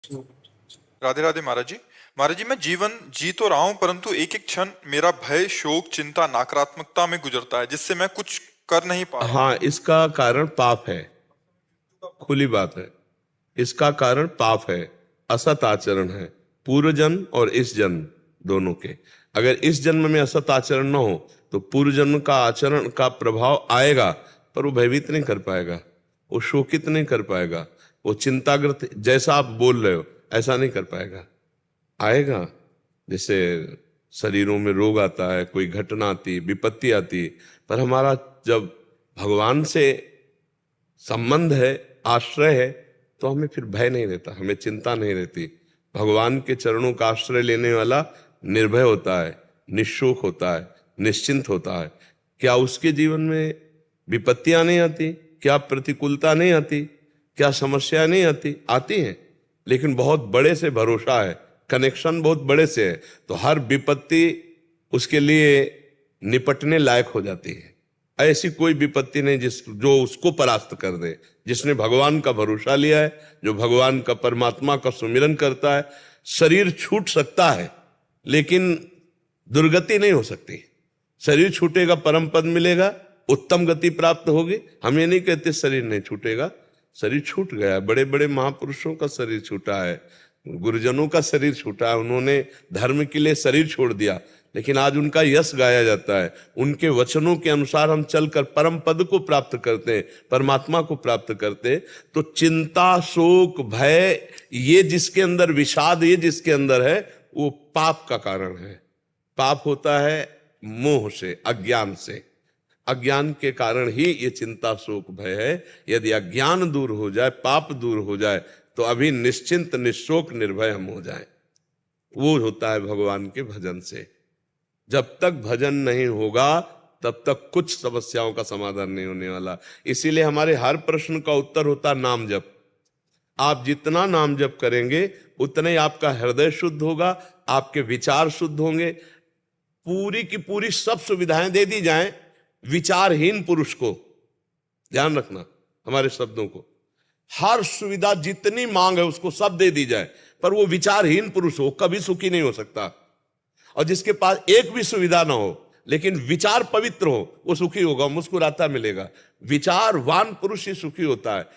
राधे राधे महाराज जी। महाराज जी, मैं जीवन जी तो रहा हूं, परंतु एक एक क्षण मेरा भय, शोक, चिंता, नकारात्मकता में गुजरता है, जिससे मैं कुछ कर नहीं पा रहा हाँ, इसका कारण पाप है, खुली बात है। इसका कारण पाप है, असत आचरण है, पूर्व जन्म और इस जन्म दोनों के। अगर इस जन्म में असत आचरण न हो तो पूर्व जन्म का आचरण का प्रभाव आएगा, पर वो भयभीत नहीं कर पाएगा, वो शोकित नहीं कर पाएगा, वो चिंताग्रस्त जैसा आप बोल रहे हो ऐसा नहीं कर पाएगा। आएगा, जैसे शरीरों में रोग आता है, कोई घटना आती, विपत्ति आती, पर हमारा जब भगवान से संबंध है, आश्रय है, तो हमें फिर भय नहीं रहता, हमें चिंता नहीं रहती। भगवान के चरणों का आश्रय लेने वाला निर्भय होता है, निशोक होता है, निश्चिंत होता है। क्या उसके जीवन में विपत्तियां नहीं आती? क्या प्रतिकूलता नहीं आती? क्या समस्या नहीं आती? आती हैं, लेकिन बहुत बड़े से भरोसा है, कनेक्शन बहुत बड़े से है, तो हर विपत्ति उसके लिए निपटने लायक हो जाती है। ऐसी कोई विपत्ति नहीं जो उसको परास्त कर दे। जिसने भगवान का भरोसा लिया है, जो भगवान का, परमात्मा का सुमिरन करता है, शरीर छूट सकता है लेकिन दुर्गति नहीं हो सकती। शरीर छूटेगा, परम पद मिलेगा, उत्तम गति प्राप्त होगी। हम ये नहीं कहते शरीर नहीं छूटेगा, शरीर छूट गया। बड़े बड़े महापुरुषों का शरीर छूटा है, गुरुजनों का शरीर छूटा है, उन्होंने धर्म के लिए शरीर छोड़ दिया, लेकिन आज उनका यश गाया जाता है। उनके वचनों के अनुसार हम चलकर परम पद को प्राप्त करते हैं, परमात्मा को प्राप्त करते हैं। तो चिंता, शोक, भय, ये जिसके अंदर, विषाद ये जिसके अंदर है, वो पाप का कारण है। पाप होता है मोह से, अज्ञान से। अज्ञान के कारण ही ये चिंता, शोक, भय है। यदि अज्ञान दूर हो जाए, पाप दूर हो जाए, तो अभी निश्चिंत, निशोक, निर्भय हम हो जाएं। वो होता है भगवान के भजन से। जब तक भजन नहीं होगा तब तक कुछ समस्याओं का समाधान नहीं होने वाला। इसीलिए हमारे हर प्रश्न का उत्तर होता नाम जप। आप जितना नाम जप करेंगे उतना ही आपका हृदय शुद्ध होगा, आपके विचार शुद्ध होंगे। पूरी की पूरी सब सुविधाएं दे दी जाएं, विचारहीन पुरुष को, ध्यान रखना हमारे शब्दों को, हर सुविधा जितनी मांग है उसको सब दे दी जाए, पर वो विचारहीन पुरुष हो, कभी सुखी नहीं हो सकता। और जिसके पास एक भी सुविधा ना हो लेकिन विचार पवित्र हो, वो सुखी होगा, मुस्कुराता मिलेगा। विचारवान पुरुष ही सुखी होता है।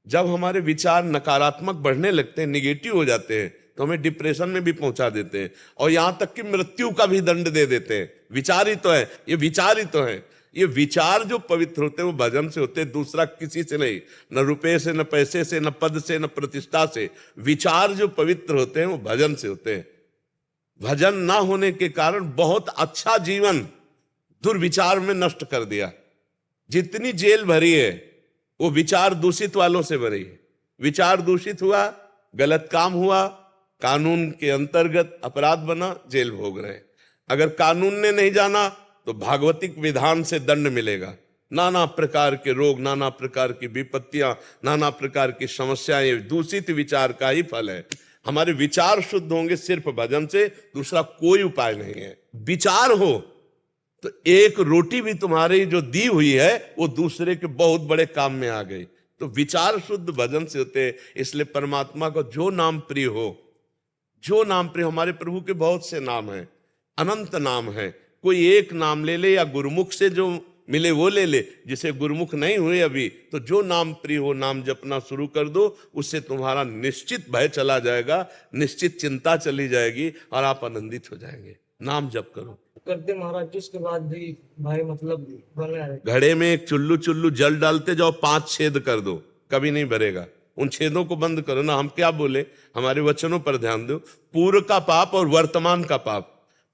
जब हमारे विचार नकारात्मक बढ़ने लगते हैं, निगेटिव हो जाते हैं, तो हमें डिप्रेशन में भी पहुंचा देते हैं, और यहां तक कि मृत्यु का भी दंड दे देते हैं। विचार ही तो है, ये विचार ही तो है। ये विचार जो पवित्र होते हैं वो भजन से होते हैं, दूसरा किसी से नहीं, न रुपए से, न पैसे से, न पद से, न प्रतिष्ठा से। विचार जो पवित्र होते हैं वो भजन से होते हैं। भजन ना होने के कारण बहुत अच्छा जीवन दुर्विचार में नष्ट कर दिया। जितनी जेल भरी है वो विचार दूषित वालों से भरी है। विचार दूषित हुआ, गलत काम हुआ, कानून के अंतर्गत अपराध बना, जेल भोग रहे। अगर कानून ने नहीं जाना तो भागवतिक विधान से दंड मिलेगा। नाना प्रकार के रोग, नाना प्रकार की विपत्तियां, नाना प्रकार की समस्याएं दूषित विचार का ही फल है। हमारे विचार शुद्ध होंगे सिर्फ भजन से, दूसरा कोई उपाय नहीं है। विचार हो तो एक रोटी भी तुम्हारी जो दी हुई है वो दूसरे के बहुत बड़े काम में आ गई। तो विचार शुद्ध भजन से होते हैं। इसलिए परमात्मा को जो नाम प्रिय हो, जो नाम प्रिय, हमारे प्रभु के बहुत से नाम हैं, अनंत नाम है। कोई एक नाम ले ले, या गुरुमुख से जो मिले वो ले ले। जिसे गुरुमुख नहीं हुए अभी, तो जो नाम प्रिय हो नाम जपना शुरू कर दो, उससे तुम्हारा निश्चित भय चला जाएगा, निश्चित चिंता चली जाएगी, और आप आनंदित हो जाएंगे। नाम जप करो। करते महाराज जी, उसके बाद भी भाई मतलब बने रहे। घड़े में एक चुल्लू चुल्लू जल डालते जाओ, 5 छेद कर दो, कभी नहीं भरेगा। उन छेदों को बंद करो ना। हम क्या बोले, हमारे वचनों पर ध्यान दो। पूर्व का पाप और वर्तमान का पाप।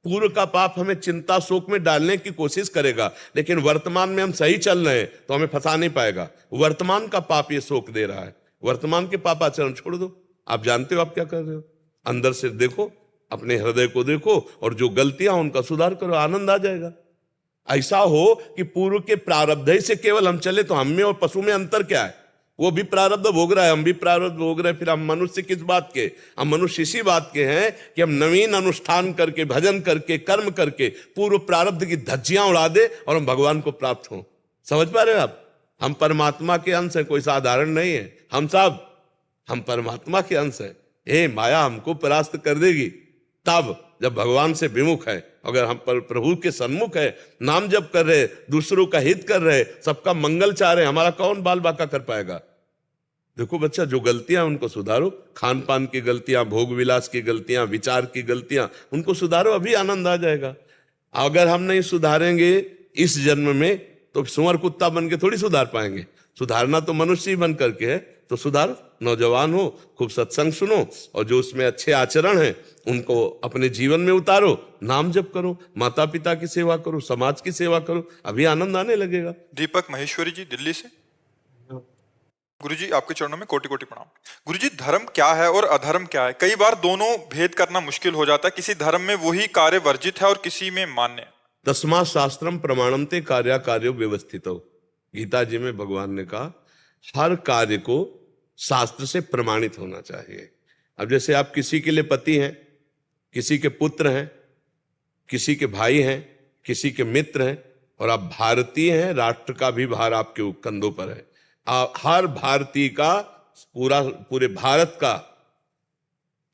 पूर्व का पाप हमें चिंता शोक में डालने की कोशिश करेगा, लेकिन वर्तमान में हम सही चल रहे हैं तो हमें फंसा नहीं पाएगा। वर्तमान का पाप ये शोक दे रहा है। वर्तमान के पापाचरण छोड़ दो। आप जानते हो आप क्या कर रहे हो, अंदर से देखो, अपने हृदय को देखो, और जो गलतियां उनका सुधार करो, आनंद आ जाएगा। ऐसा हो कि पूर्व के प्रारब्ध ही से केवल हम चले, तो हम में और पशु में अंतर क्या है? वो भी प्रारब्ध भोग रहा है, हम भी प्रारब्ध भोग रहे हैं। फिर हम मनुष्य किस बात के? हम मनुष्य इसी बात के हैं कि हम नवीन अनुष्ठान करके, भजन करके, कर्म करके पूर्व प्रारब्ध की धज्जियां उड़ा दे और हम भगवान को प्राप्त हों। समझ पा रहे हो आप? हम परमात्मा के अंश हैं, कोई साधारण नहीं है। हम सब हम परमात्मा के अंश हैं। हे माया हमको परास्त कर देगी। तब जब भगवान से विमुख है, अगर हम पर प्रभु के सन्मुख है, नाम जप कर रहे, दूसरों का हित कर रहे, सबका मंगल चाह रहे, हमारा कौन बाल बाका कर पाएगा। देखो बच्चा, जो गलतियां उनको सुधारो, खान पान की गलतियां, भोग विलास की गलतियां, विचार की गलतियां, उनको सुधारो, अभी आनंद आ जाएगा। अगर हम नहीं सुधारेंगे इस जन्म में तो सुअर कुत्ता बन के थोड़ी सुधार पाएंगे। सुधारना तो मनुष्य ही बन करके है, तो सुधारो। नौजवान हो, खूब सत्संग सुनो, और जो उसमें अच्छे आचरण हैं उनको अपने जीवन में उतारो, नाम जप करो, माता पिता की सेवा करो, समाज की सेवा करो, अभी आनंद आने लगेगा। दीपक महेश्वरी जी दिल्ली से। गुरुजी आपके चरणों में कोटि कोटि प्रणाम। गुरुजी, धर्म क्या है और अधर्म क्या है? कई बार दोनों भेद करना मुश्किल हो जाता है। किसी धर्म में वही कार्य वर्जित है और किसी में मान्य है। तस्मात् शास्त्रम प्रमाणन्ते कार्या कार्यो व्यवस्थितो। गीता जी में भगवान ने कहा हर कार्य को शास्त्र से प्रमाणित होना चाहिए। अब जैसे आप किसी के लिए पति हैं, किसी के पुत्र हैं, किसी के भाई हैं, किसी के मित्र हैं, और आप भारतीय हैं, राष्ट्र का भी भार आपके कंधों पर है। हर भारतीय का, पूरे भारत का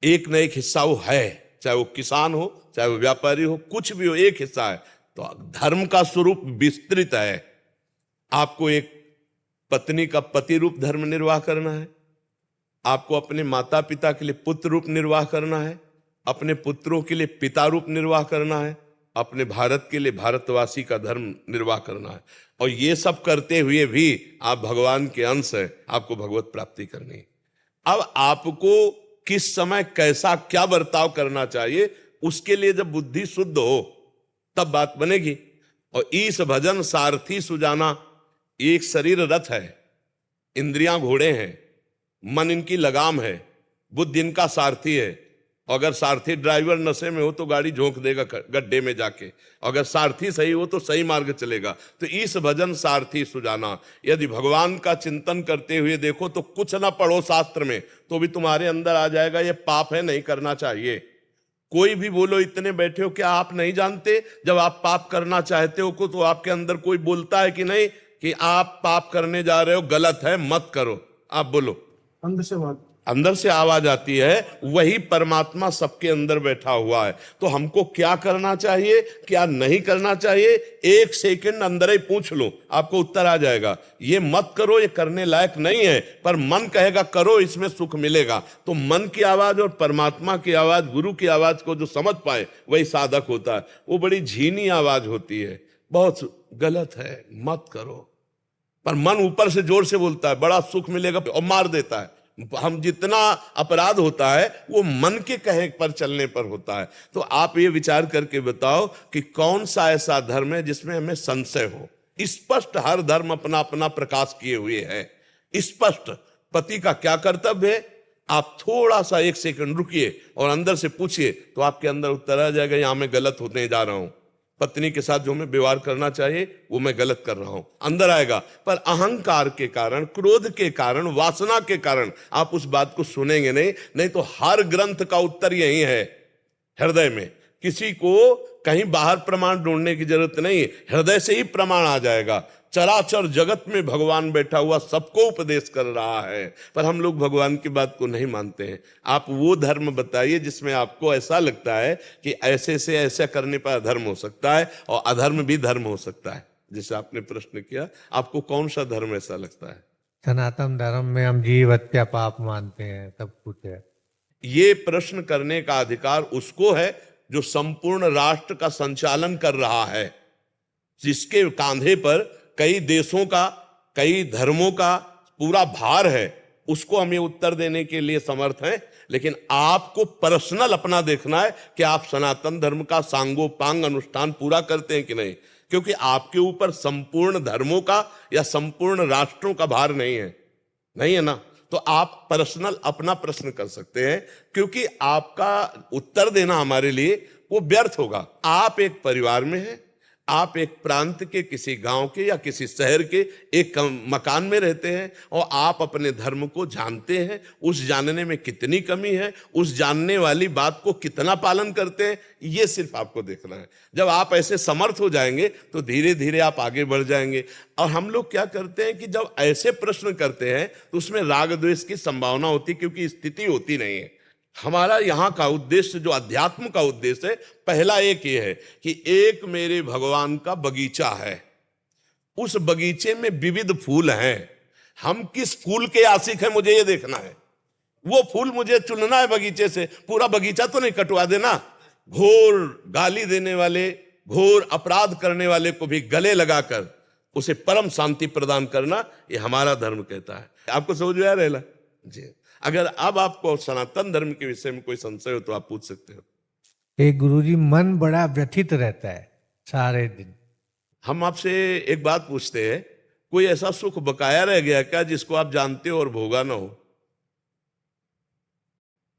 एक न एक हिस्सा वो है, चाहे वो किसान हो, चाहे वो व्यापारी हो, कुछ भी हो, एक हिस्सा है। तो धर्म का स्वरूप विस्तृत है। आपको एक पत्नी का पति रूप धर्म निर्वाह करना है, आपको अपने माता पिता के लिए पुत्र रूप निर्वाह करना है, अपने पुत्रों के लिए पिता रूप निर्वाह करना है, अपने भारत के लिए भारतवासी का धर्म निर्वाह करना है। और ये सब करते हुए भी आप भगवान के अंश हैं, आपको भगवत प्राप्ति करनी है। अब आपको किस समय कैसा क्या बर्ताव करना चाहिए, उसके लिए जब बुद्धि शुद्ध हो तब बात बनेगी। और ईश भजन सारथी सुजाना, एक शरीर रथ है, इंद्रियां घोड़े हैं, मन इनकी लगाम है, बुद्धि इनका सारथी है। अगर सारथी ड्राइवर नशे में हो तो गाड़ी झोंक देगा गड्ढे में जाके, अगर सारथी सही हो तो सही मार्ग चलेगा। तो इस भजन सारथी सुजाना, यदि भगवान का चिंतन करते हुए देखो तो कुछ ना पढ़ो शास्त्र में तो भी तुम्हारे अंदर आ जाएगा ये पाप है, नहीं करना चाहिए। कोई भी बोलो, इतने बैठे हो, क्या आप नहीं जानते जब आप पाप करना चाहते हो तो आपके अंदर कोई बोलता है कि नहीं कि आप पाप करने जा रहे हो, गलत है, मत करो? आप बोलो, अंदर से आवाज आती है। वही परमात्मा सबके अंदर बैठा हुआ है। तो हमको क्या करना चाहिए, क्या नहीं करना चाहिए, एक सेकंड अंदर ही पूछ लो, आपको उत्तर आ जाएगा। ये मत करो, ये करने लायक नहीं है, पर मन कहेगा करो, इसमें सुख मिलेगा। तो मन की आवाज और परमात्मा की आवाज, गुरु की आवाज को जो समझ पाए वही साधक होता है। वो बड़ी झीनी आवाज होती है, बहुत गलत है, मत करो, पर मन ऊपर से जोर से बोलता है बड़ा सुख मिलेगा और मार देता है। हम जितना अपराध होता है वो मन के कहे पर चलने पर होता है। तो आप ये विचार करके बताओ कि कौन सा ऐसा धर्म है जिसमें हमें संशय हो। स्पष्ट हर धर्म अपना अपना प्रकाश किए हुए है। स्पष्ट पति का क्या कर्तव्य है, आप थोड़ा सा एक सेकंड रुकिए और अंदर से पूछिए तो आपके अंदर उत्तर आ जाएगा, यहां मैं गलत होने जा रहा हूं, पत्नी के साथ जो मैं व्यवहार करना चाहिए वो मैं गलत कर रहा हूं, अंदर आएगा। पर अहंकार के कारण, क्रोध के कारण, वासना के कारण आप उस बात को सुनेंगे नहीं तो हर ग्रंथ का उत्तर यही है, हृदय में। किसी को कहीं बाहर प्रमाण ढूंढने की जरूरत नहीं, हृदय से ही प्रमाण आ जाएगा। चराचर जगत में भगवान बैठा हुआ सबको उपदेश कर रहा है, पर हम लोग भगवान की बात को नहीं मानते हैं। आप वो धर्म बताइए जिसमें आपको ऐसा लगता है कि ऐसे से ऐसा करने पर अधर्म हो सकता है और अधर्म भी धर्म हो सकता है। जैसे आपने प्रश्न किया, आपको कौन सा धर्म ऐसा लगता है? सनातन धर्म में हम जीव हत्या पाप मानते हैं, सब कुछ है। ये प्रश्न करने का अधिकार उसको है जो संपूर्ण राष्ट्र का संचालन कर रहा है, जिसके कांधे पर कई देशों का, कई धर्मों का पूरा भार है। उसको हम ये उत्तर देने के लिए समर्थ हैं। लेकिन आपको पर्सनल अपना देखना है कि आप सनातन धर्म का सांगोपांग अनुष्ठान पूरा करते हैं कि नहीं, क्योंकि आपके ऊपर संपूर्ण धर्मों का या संपूर्ण राष्ट्रों का भार नहीं है ना। तो आप पर्सनल अपना प्रश्न कर सकते हैं, क्योंकि आपका उत्तर देना हमारे लिए वो व्यर्थ होगा। आप एक परिवार में हैं, आप एक प्रांत के, किसी गांव के या किसी शहर के एक मकान में रहते हैं और आप अपने धर्म को जानते हैं। उस जानने में कितनी कमी है, उस जानने वाली बात को कितना पालन करते हैं, ये सिर्फ आपको देखना है। जब आप ऐसे समर्थ हो जाएंगे तो धीरे धीरे आप आगे बढ़ जाएंगे। और हम लोग क्या करते हैं कि जब ऐसे प्रश्न करते हैं तो उसमें राग द्वेष की संभावना होती है, क्योंकि स्थिति होती नहीं है। हमारा यहाँ का उद्देश्य, जो अध्यात्म का उद्देश्य है, पहला एक ये है कि एक मेरे भगवान का बगीचा है, उस बगीचे में विविध फूल हैं, हम किस फूल के आशिक हैं मुझे ये देखना है। वो फूल मुझे चुनना है बगीचे से, पूरा बगीचा तो नहीं कटवा देना। घोर गाली देने वाले, घोर अपराध करने वाले को भी गले लगाकर उसे परम शांति प्रदान करना, ये हमारा धर्म कहता है। आपको समझ में आ रहा है जी? अगर अब आपको सनातन धर्म के विषय में कोई संशय हो तो आप पूछ सकते हो। एक गुरुजी, मन बड़ा व्यथित रहता है सारे दिन। हम आपसे एक बात पूछते हैं, कोई ऐसा सुख बकाया रह गया क्या जिसको आप जानते हो और भोगा ना हो?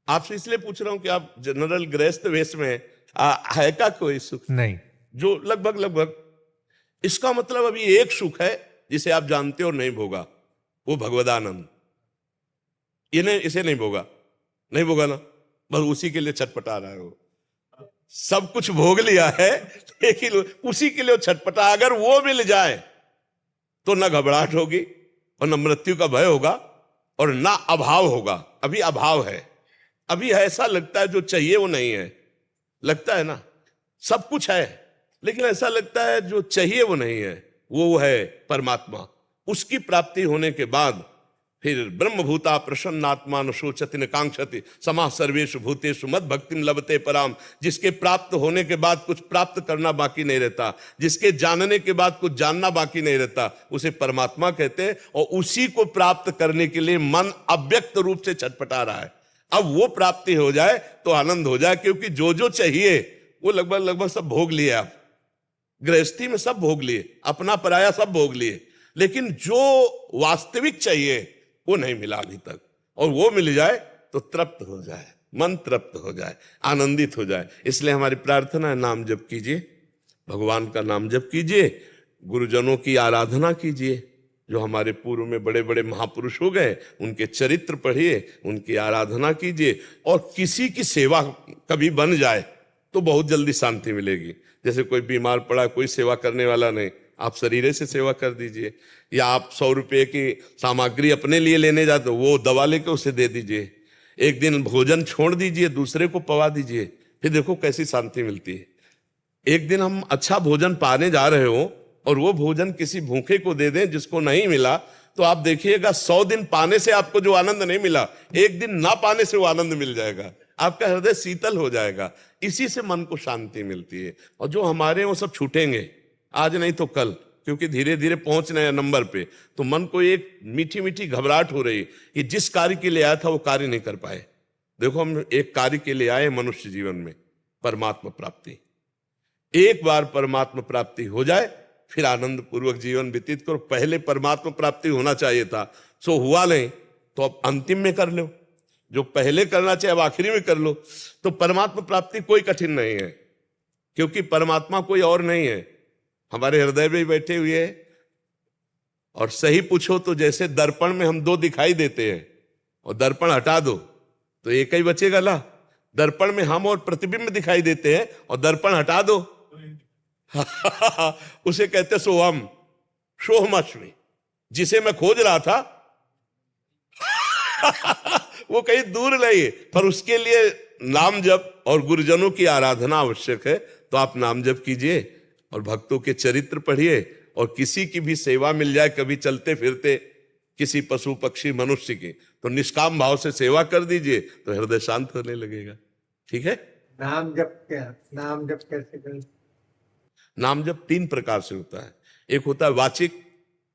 आपसे इसलिए पूछ रहा हूं कि आप जनरल गृहस्थ वेश में है का कोई सुख? नहीं। जो लगभग इसका मतलब अभी एक सुख है जिसे आप जानते हो और नहीं भोगा, वो भगवदानंद। इसे नहीं भोगा ना, बस उसी के लिए छटपटा रहा है। वो सब कुछ भोग लिया है लेकिन उसी के लिए वो छटपटा। अगर वो मिल जाए तो ना घबराहट होगी और ना मृत्यु का भय होगा और ना अभाव होगा। अभी अभाव है, अभी ऐसा लगता है जो चाहिए वो नहीं है। लगता है ना, सब कुछ है लेकिन ऐसा लगता है जो चाहिए वो नहीं है। वो है परमात्मा। उसकी प्राप्ति होने के बाद फिर ब्रह्मभूता प्रसन्नात्मा न शोचति न कांक्षति समाः सर्वेषु भूतेषु मद भक्तिम लभते पराम। जिसके प्राप्त होने के बाद कुछ प्राप्त करना बाकी नहीं रहता, जिसके जानने के बाद कुछ जानना बाकी नहीं रहता, उसे परमात्मा कहते हैं। और उसी को प्राप्त करने के लिए मन अव्यक्त रूप से छटपटा रहा है। अब वो प्राप्ति हो जाए तो आनंद हो जाए, क्योंकि जो जो चाहिए वो लगभग सब भोग लिए। आप गृहस्थी में सब भोग लिए, अपना पराया सब भोग लिए, लेकिन जो वास्तविक चाहिए वो नहीं मिला अभी तक। और वो मिल जाए तो तृप्त हो जाए, मन तृप्त हो जाए, आनंदित हो जाए। इसलिए हमारी प्रार्थना है, नाम जप कीजिए, भगवान का नाम जप कीजिए, गुरुजनों की आराधना कीजिए। जो हमारे पूर्व में बड़े बड़े महापुरुष हो गए उनके चरित्र पढ़िए, उनकी आराधना कीजिए। और किसी की सेवा कभी बन जाए तो बहुत जल्दी शांति मिलेगी। जैसे कोई बीमार पड़ा, कोई सेवा करने वाला नहीं, आप शरीर से सेवा कर दीजिए। या आप 100 रुपये की सामग्री अपने लिए लेने जाते हो, वो दवा लेके उसे दे दीजिए। एक दिन भोजन छोड़ दीजिए, दूसरे को पवा दीजिए, फिर देखो कैसी शांति मिलती है। एक दिन हम अच्छा भोजन पाने जा रहे हो और वो भोजन किसी भूखे को दे दें जिसको नहीं मिला, तो आप देखिएगा 100 दिन पाने से आपको जो आनंद नहीं मिला, एक दिन ना पाने से वो आनंद मिल जाएगा। आपका हृदय शीतल हो जाएगा। इसी से मन को शांति मिलती है। और जो हमारे वो सब छूटेंगे, आज नहीं तो कल, क्योंकि धीरे धीरे पहुंच रहे हैं नंबर पे, तो मन को एक मीठी मीठी घबराहट हो रही कि जिस कार्य के लिए आया था वो कार्य नहीं कर पाए। देखो, हम एक कार्य के लिए आए मनुष्य जीवन में, परमात्मा प्राप्ति। एक बार परमात्मा प्राप्ति हो जाए फिर आनंद पूर्वक जीवन व्यतीत करो। पहले परमात्मा प्राप्ति होना चाहिए था, सो हुआ नहीं तो अब अंतिम में कर लो। जो पहले करना चाहिए अब आखिरी में कर लो। तो परमात्मा प्राप्ति कोई कठिन नहीं है, क्योंकि परमात्मा कोई और नहीं है, हमारे हृदय में ही बैठे हुए हैं। और सही पूछो तो जैसे दर्पण में हम दो दिखाई देते हैं और दर्पण हटा दो तो एक ही बचेगा ला। दर्पण में हम और प्रतिबिंब दिखाई देते हैं और दर्पण हटा दो उसे कहते सोहम, सोहमश्मी। जिसे मैं खोज रहा था वो कहीं दूर नहीं है, पर उसके लिए नाम जप और गुरुजनों की आराधना आवश्यक है। तो आप नाम जप कीजिए और भक्तों के चरित्र पढ़िए। और किसी की भी सेवा मिल जाए, कभी चलते फिरते किसी पशु पक्षी मनुष्य की, तो निष्काम भाव से सेवा कर दीजिए तो हृदय शांत होने लगेगा। ठीक है? नाम जप कैसे करें? नाम जप 3 प्रकार से होता है। एक होता है वाचिक,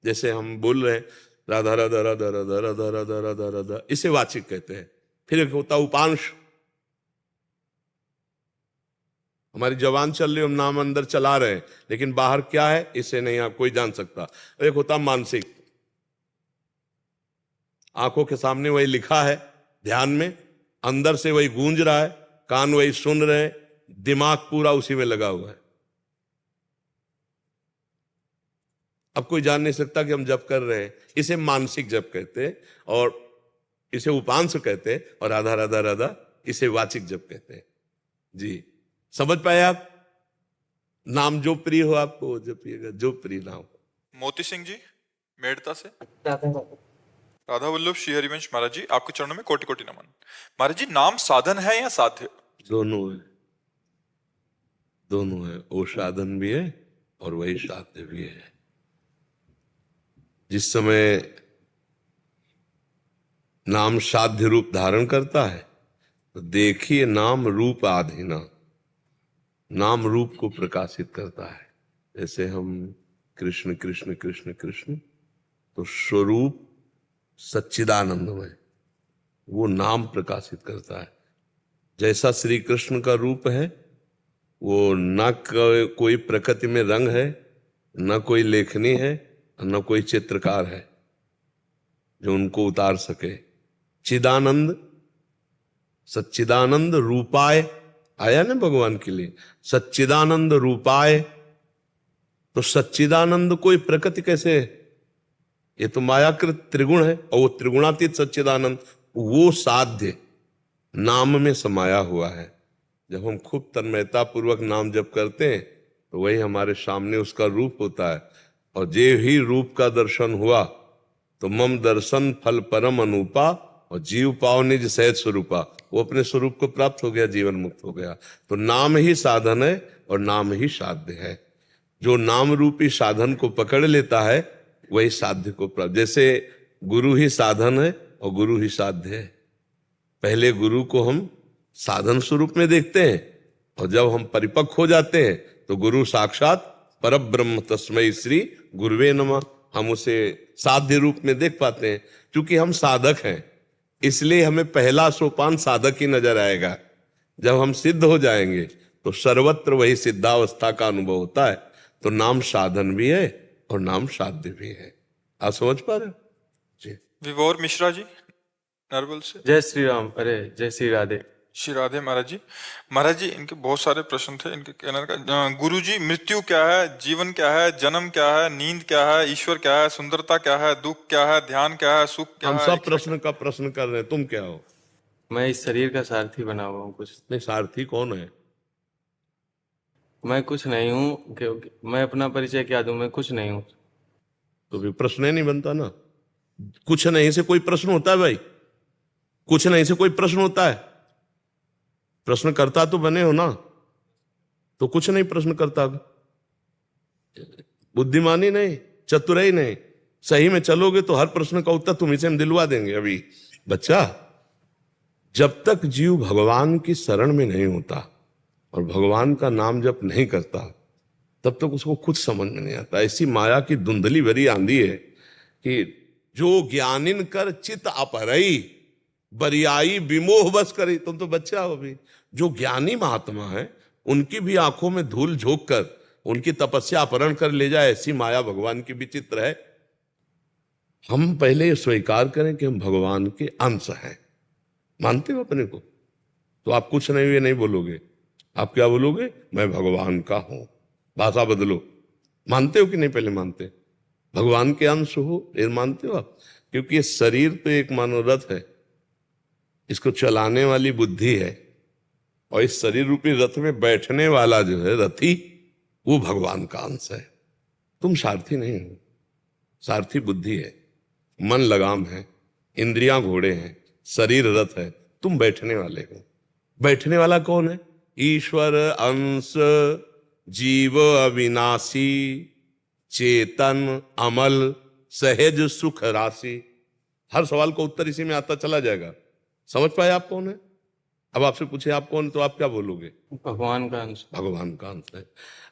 जैसे हम बोल रहे हैं राधा राधा राधा राधा राधा राधा राधा राधा, इसे वाचिक कहते हैं। फिर एक होता है उपांश, हमारी जवान चल रही, हम नाम अंदर चला रहे हैं लेकिन बाहर क्या है इसे नहीं आप कोई जान सकता। एक होता है मानसिक, आंखों के सामने वही लिखा है, ध्यान में अंदर से वही गूंज रहा है, कान वही सुन रहे हैं, दिमाग पूरा उसी में लगा हुआ है। अब कोई जान नहीं सकता कि हम जप कर रहे हैं, इसे मानसिक जप कहते हैं। और इसे उपांश कहते हैं। और राधा राधा राधा इसे वाचिक जप कहते हैं। जी, समझ पाए आप? नाम जो प्रिय हो आपको वो जपिएगा, जो प्रिय ना हो। मोती सिंह जी मेड़ता से, राधा वल्लभ श्री हरिवंश महाराज जी, आपके चरणों में कोटि कोटि नमन। महाराज जी, नाम साधन है या साध्य? दोनों है, दोनों है। वो साधन भी है और वही साध्य भी है। जिस समय नाम साध्य रूप धारण करता है तो देखिए, नाम रूप आधीना, नाम रूप को प्रकाशित करता है। जैसे हम कृष्ण कृष्ण कृष्ण कृष्ण, तो स्वरूप सच्चिदानंदमय, वो नाम प्रकाशित करता है। जैसा श्री कृष्ण का रूप है, वो न कोई प्रकृति में रंग है, न कोई लेखनी है, न कोई चित्रकार है जो उनको उतार सके। चिदानंद, सच्चिदानंद रूपाय आया ना भगवान के लिए, सच्चिदानंद रूपाय। तो सच्चिदानंद कोई प्रकृति कैसे है? ये तो मायाकृत त्रिगुण है, और वो त्रिगुणातीत सच्चिदानंद, वो साध्य नाम में समाया हुआ है। जब हम खूब तन्मयता पूर्वक नाम जप करते हैं तो वही हमारे सामने उसका रूप होता है। और जे ही रूप का दर्शन हुआ तो मम दर्शन फल परम अनूपा, और जीव पाव निज सहज स्वरूपा, वो अपने स्वरूप को प्राप्त हो गया, जीवन मुक्त हो गया। तो नाम ही साधन है और नाम ही साध्य है। जो नाम रूपी साधन को पकड़ लेता है वही साध्य को प्राप्त। जैसे गुरु ही साधन है और गुरु ही साध्य है। पहले गुरु को हम साधन स्वरूप में देखते हैं, और जब हम परिपक्व हो जाते हैं तो गुरु साक्षात परब्रह्म तस्मै श्री गुरुवे नमः, हम उसे साध्य रूप में देख पाते हैं। क्योंकि हम साधक हैं, इसलिए हमें पहला सोपान साधक ही नजर आएगा। जब हम सिद्ध हो जाएंगे तो सर्वत्र वही सिद्धावस्था का अनुभव होता है। तो नाम साधन भी है और नाम साध्य भी है। आप समझ पा रहे हो जी? विभोर मिश्रा जी, नरवल से। जय श्री राम। अरे जय श्री राधे। श्री राधे महाराज जी। महाराज जी, इनके बहुत सारे प्रश्न थे। इनके कहने का, गुरु जी, मृत्यु क्या है, जीवन क्या है, जन्म क्या है, नींद क्या है, ईश्वर क्या है, सुंदरता क्या है, दुख क्या है, ध्यान क्या है, सुख क्या हम है? सब प्रश्न का प्रश्न कर रहे हैं, तुम क्या हो? मैं इस शरीर का सारथी बना हुआ हूँ। कुछ नहीं, सारथी कौन है? मैं कुछ नहीं हूँ, क्योंकि मैं अपना परिचय क्या दूं, मैं कुछ नहीं हूँ। तो भी प्रश्न ही नहीं बनता ना। कुछ नहीं से कोई प्रश्न होता है भाई? कुछ नहीं से कोई प्रश्न होता है? प्रश्न करता तो बने हो ना, तो कुछ नहीं प्रश्न करता। बुद्धिमानी नहीं, चतुराई नहीं, सही में चलोगे तो हर प्रश्न का उत्तर तुम्ही से हम दिलवा देंगे। अभी बच्चा, जब तक जीव भगवान की शरण में नहीं होता और भगवान का नाम जप नहीं करता, तब तक उसको खुद समझ में नहीं आता। ऐसी माया की धुंधली भरी आंधी है कि जो ज्ञानिन कर चित अपहरई, बरियाई विमोह बस करी। तुम तो बच्चा हो अभी। जो ज्ञानी महात्मा है उनकी भी आंखों में धूल झोंक कर उनकी तपस्या अपहरण कर ले जाए, ऐसी माया भगवान की विचित्र है। हम पहले ये स्वीकार करें कि हम भगवान के अंश हैं। मानते हो अपने को? तो आप कुछ नहीं, ये नहीं बोलोगे। आप क्या बोलोगे? मैं भगवान का हूं। भाषा बदलो। मानते हो कि नहीं? पहले मानते भगवान के अंश हो, ये मानते हो आप? क्योंकि ये शरीर तो एक मनोरथ है, इसको चलाने वाली बुद्धि है, और इस शरीर रूपी रथ में बैठने वाला जो है रथी, वो भगवान का अंश है। तुम सारथी नहीं हो। सारथी बुद्धि है, मन लगाम है, इंद्रियां घोड़े हैं, शरीर रथ है, तुम बैठने वाले हो। बैठने वाला कौन है? ईश्वर अंश, जीव अविनाशी, चेतन अमल, सहज सुख राशि। हर सवाल का उत्तर इसी में आता चला जाएगा। समझ पाए आप कौन है? अब आपसे पूछे आप कौन, तो आप क्या बोलोगे? भगवान का अंश। भगवान का अंश है।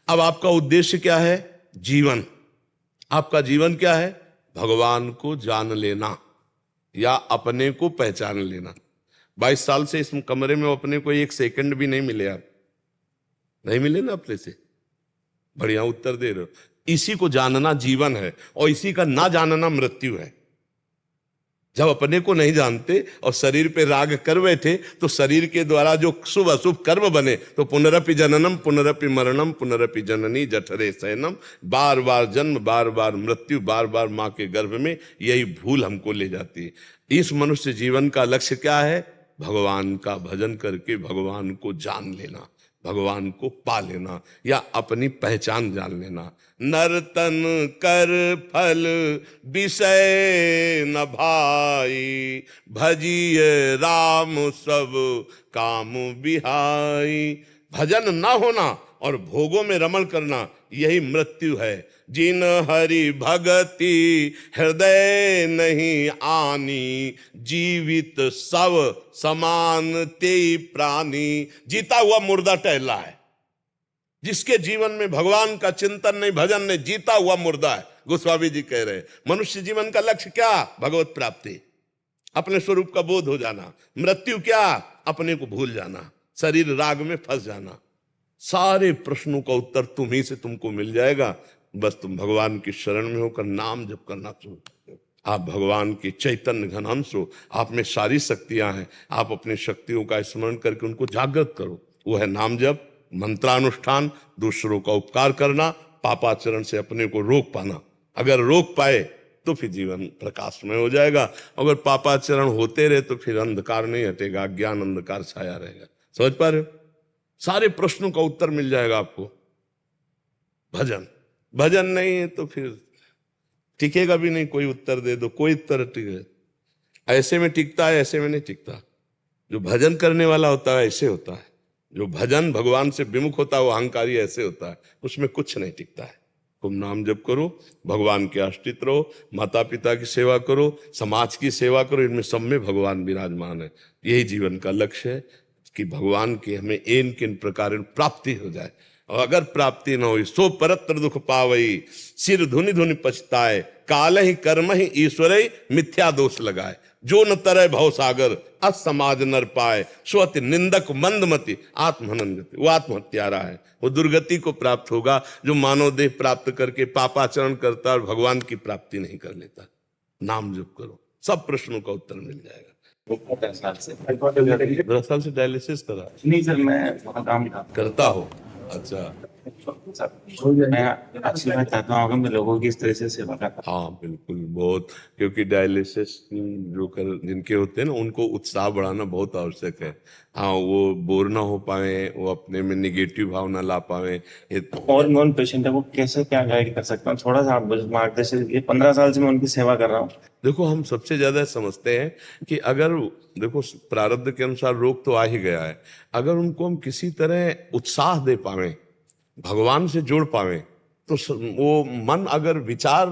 अब आपका उद्देश्य क्या है? जीवन। आपका जीवन क्या है? भगवान को जान लेना या अपने को पहचान लेना। 22 साल से इस कमरे में अपने को एक सेकंड भी नहीं मिले। आप नहीं मिले ना अपने से? बढ़िया उत्तर दे रहे हो। इसी को जानना जीवन है, और इसी का ना जानना मृत्यु है। जब अपने को नहीं जानते और शरीर पे राग कर बैठे, तो शरीर के द्वारा जो शुभ अशुभ कर्म बने, तो पुनरपि जननम पुनरपि मरणम पुनरपि जननी जठरे शयनम, बार बार जन्म, बार बार मृत्यु, बार बार मां के गर्भ में। यही भूल हमको ले जाती है। इस मनुष्य जीवन का लक्ष्य क्या है? भगवान का भजन करके भगवान को जान लेना। भगवान को पा लेना या अपनी पहचान जान लेना। नर्तन कर फल विषय न भाई, भजिए राम सब काम बिहाई। भजन ना होना और भोगों में रमण करना यही मृत्यु है। जिन हरि भगति हृदय नहीं आनी, जीवित सब समान ते प्राणी। जीता हुआ मुर्दा टहला है, जिसके जीवन में भगवान का चिंतन नहीं, भजन नहीं, जीता हुआ मुर्दा है। गोस्वामी जी कह रहे हैं मनुष्य जीवन का लक्ष्य क्या? भगवत प्राप्ति, अपने स्वरूप का बोध हो जाना। मृत्यु क्या? अपने को भूल जाना, शरीर राग में फंस जाना। सारे प्रश्नों का उत्तर तुम्ही से तुमको मिल जाएगा। बस तुम भगवान की शरण में होकर नाम जप करना शुरू करो। आप भगवान की चैतन्य घन अंश हो, आप में सारी शक्तियां हैं। आप अपनी शक्तियों का स्मरण करके उनको जागृत करो। वो है नाम जप, मंत्रानुष्ठान, दूसरों का उपकार करना, पापाचरण से अपने को रोक पाना। अगर रोक पाए तो फिर जीवन प्रकाशमय हो जाएगा। अगर पापाचरण होते रहे तो फिर अंधकार नहीं हटेगा, ज्ञान अंधकार छाया रहेगा। समझ पा रहे हो? सारे प्रश्नों का उत्तर मिल जाएगा आपको। भजन, भजन नहीं है तो फिर टिकेगा भी नहीं। कोई उत्तर दे दो, कोई उत्तर टिके, ऐसे में टिकता है, ऐसे में नहीं टिकता। जो भजन करने वाला होता है ऐसे होता है। जो भजन भगवान से विमुख होता है वो अहंकारी ऐसे होता है, उसमें कुछ नहीं टिकता है। तुम नाम जप करो, भगवान के आश्रित रहो, माता पिता की सेवा करो, समाज की सेवा करो। इनमें सब में भगवान विराजमान है। यही जीवन का लक्ष्य है कि भगवान की हमें एन किन प्रकार प्राप्ति हो जाए। और अगर प्राप्ति न हो सो परत्र दुख पावई, सिर धुनि धुनि पछताए, काल ही कर्म ही ईश्वर मिथ्या दोष लगाए। जो न तरय भव सागर, अस समाज नर पाए, स्वति निंदक मंदमति आत्महनन गति। वो आत्महत्यारा है, वो दुर्गति को प्राप्त होगा जो मानव देह प्राप्त करके पापाचरण करता और भगवान की प्राप्ति नहीं कर लेता। नाम जप करो, सब प्रश्नों का उत्तर मिल जाएगा। 10 साल से डायलिसिस करा? नहीं सर, मैं वहाँ काम करता हो? अच्छा, मैं अच्छी बात चाहता हूँ मैं लोगों की इस तरह से सेवा करता हाँ बिल्कुल, बहुत। क्योंकि डायलिसिस जो कर जिनके होते हैं ना, उनको उत्साह बढ़ाना बहुत आवश्यक है। हाँ, वो बोर ना हो पाए, वो अपने में निगेटिव भावना ला पाए। हूँ। और नॉन पेशेंट है वो कैसे क्या गाइड कर सकता हूँ, थोड़ा सा आप मार्गदर्शन दीजिए। 15 साल से मैं उनकी सेवा कर रहा हूँ। देखो, हम सबसे ज्यादा समझते हैं कि अगर देखो प्रारब्ध के अनुसार रोग तो आ ही गया है, अगर उनको हम किसी तरह उत्साह दे पावे, भगवान से जोड़ पावे, तो वो मन अगर विचार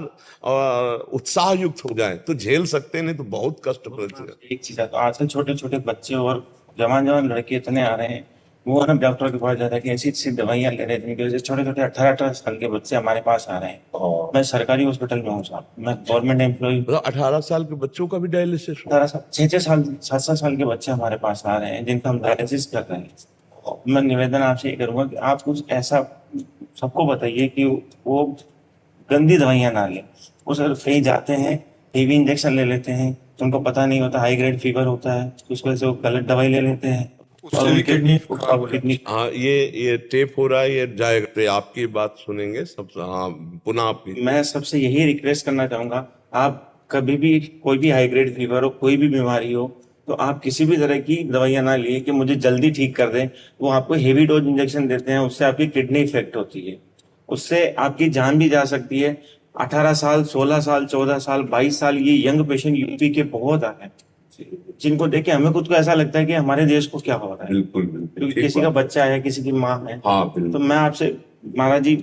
उत्साह युक्त हो जाए तो झेल सकते, नहीं तो बहुत कष्ट पड़ेगा। एक चीज है, तो आजकल छोटे छोटे बच्चे और जवान लड़के इतने आ रहे हैं, वो है ना डॉक्टर के पास जाता है कि ऐसी ऐसी दवाइयाँ ले रहे हैं जिनकी वजह से छोटे छोटे 18 साल के बच्चे हमारे पास आ रहे हैं। मैं सरकारी हॉस्पिटल में हूँ साहब, मैं गवर्नमेंट एम्प्लॉय। मतलब 18 साल के बच्चों का भी डायलिसिस? 6 साल 7 साल के बच्चे हमारे पास आ रहे हैं जिनका हम डायलिसिस कर रहे हैं। मैं निवेदन आपसे ये करूंगा कि आप कुछ ऐसा सबको बताइए कि वो गंदी दवाइयां ना लें। वो सर कहीं जाते हैं, हेवी इंजेक्शन ले लेते हैं, तो उनको पता नहीं होता, हाई ग्रेड फीवर होता है, उस वजह से वो गलत दवाई ले लेते हैं और उनकी किडनी। हाँ, ये टेप हो रहा है, ये जाएगा। तो आपकी बात सुनेंगे सब। हाँ, पुनः आप। मैं सबसे यही रिक्वेस्ट करना चाहूंगा, आप कभी भी कोई भी हाई ग्रेड फीवर हो, कोई भी बीमारी हो, तो आप किसी भी तरह की दवाइयां ना लिए कि मुझे जल्दी ठीक कर दें। वो आपको हेवी डोज इंजेक्शन देते हैं, उससे आपकी किडनी इफेक्ट होती है, उससे आपकी जान भी जा सकती है। 18 साल 16 साल 14 साल 22 साल ये यंग पेशेंट यूपी के बहुत आ रहे हैं, जिनको देख के हमें खुद को ऐसा लगता है कि हमारे देश को क्या हो रहा है। बिल्कुल, क्योंकि किसी का बच्चा है, किसी की माँ है। हाँ, तो मैं आपसे, महाराज जी,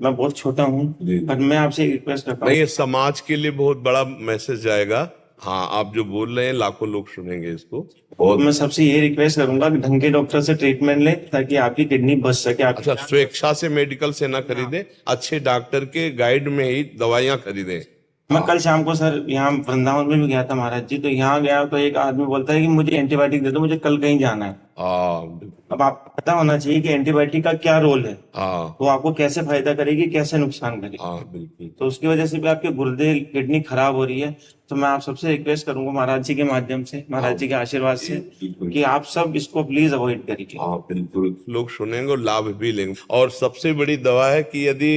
मैं बहुत छोटा हूँ पर मैं आपसे रिक्वेस्ट करता हूँ। नहीं, ये समाज के लिए बहुत बड़ा मैसेज जाएगा। हाँ, आप जो बोल रहे हैं लाखों लोग सुनेंगे इसको। और मैं सबसे ये रिक्वेस्ट करूंगा कि ढंग के डॉक्टर से ट्रीटमेंट ले ताकि आपकी किडनी बच सके। अच्छा, स्वेच्छा से मेडिकल से ना खरीदे, अच्छे डॉक्टर के गाइड में ही दवाइयाँ खरीदें। मैं कल शाम को सर यहाँ वृंदावन में भी गया था महाराज जी, तो यहाँ गया तो एक आदमी बोलता है कि मुझे एंटीबायोटिक दे दो, मुझे कल कहीं जाना है। अब आपको पता होना चाहिए कि एंटीबायोटिक का क्या रोल है, वो आपको कैसे फायदा करेगी, कैसे नुकसान करेगी। बिल्कुल। तो उसकी वजह से भी आपके गुर्दे किडनी खराब हो रही है। तो मैं आप सबसे रिक्वेस्ट करूंगा महाराज जी के माध्यम से, महाराज जी के आशीर्वाद से, कि आप सब इसको प्लीज अवॉइड करिए। हाँ बिल्कुल, लोग सुनेंगे और लाभ भी लेंगे। और सबसे बड़ी दवा है कि यदि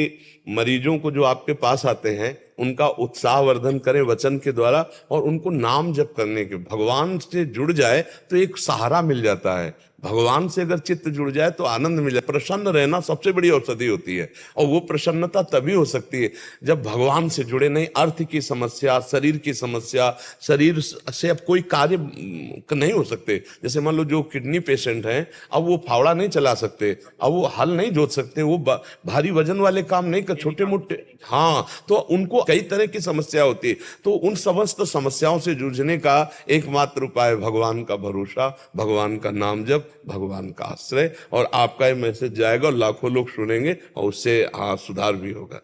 मरीजों को जो आपके पास आते हैं उनका उत्साहवर्धन करें वचन के द्वारा, और उनको नाम जप करने के, भगवान से जुड़ जाए तो एक सहारा मिल जाता है। भगवान से अगर चित्त जुड़ जाए तो आनंद मिले। प्रसन्न रहना सबसे बड़ी औषधि होती है, और वो प्रसन्नता तभी हो सकती है जब भगवान से जुड़े। नहीं, अर्थ की समस्या, शरीर की समस्या, शरीर से अब कोई कार्य नहीं हो सकते। जैसे मान लो जो किडनी पेशेंट हैं, अब वो फावड़ा नहीं चला सकते, अब वो हल नहीं जोत सकते, वो भारी वजन वाले काम नहीं कर, छोटे मोटे, हाँ, तो उनको कई तरह की समस्या होती है। तो उन समस्त समस्याओं से जूझने का एकमात्र उपाय भगवान का भरोसा, भगवान का नाम जप, भगवान का आश्रय, और आपका ये मैसेज जाएगा और लाखों लोग सुनेंगे और उससे सुधार भी होगा।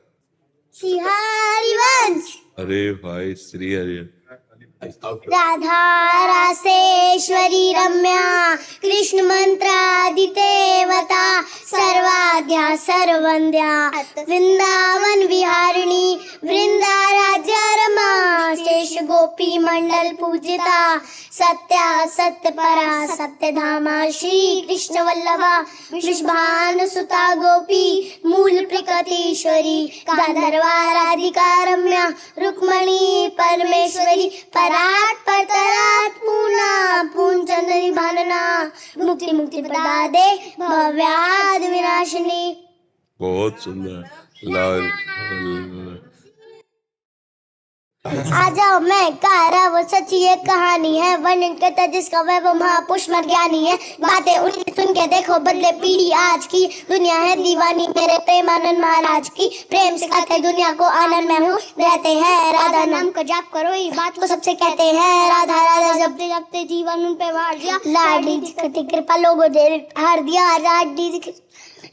श्री हरिवंश। अरे भाई श्री हरि। राधा रासेश्वरी रम्या कृष्ण मंत्रादिदेवता सर्वाद्या सर्वंद्या वृंदावन विहारिणी वृंदा राज्य रमा शेष गोपी मंडल पूजिता सत्या सत्य परा सत्य धामा श्री कृष्ण वल्लभा वृषभानु सुता गोपी मूल प्रकृतीश्वरी गांधर्वा राधिका रम्या रुक्मणी परमेश्वरी पराट परतराट पूर्णा पूर्णचंद्री भानना मुक्ति मुक्ति प्रदादे भव्याद विनाशिनी। बहुत सुंदर। लाल आ जाओ मैं कारा वो सच्ची एक कहानी है, वर्णन करता जिसका वैभव महापुरुष मर ज्ञानी है। बातें उनकी सुन के देखो बदले पीढ़ी आज की, दुनिया है दीवानी मेरे प्रेमानंद महाराज की। प्रेम सिखाते दुनिया को आनंद में हूँ, रहते हैं राधा नाम का जाप करो, ये बात को सबसे कहते हैं। राधा राधा जपते जपते जीवन उन पे वार दिया, लाडली की कृपा लोगों ने हार दिया, लाडली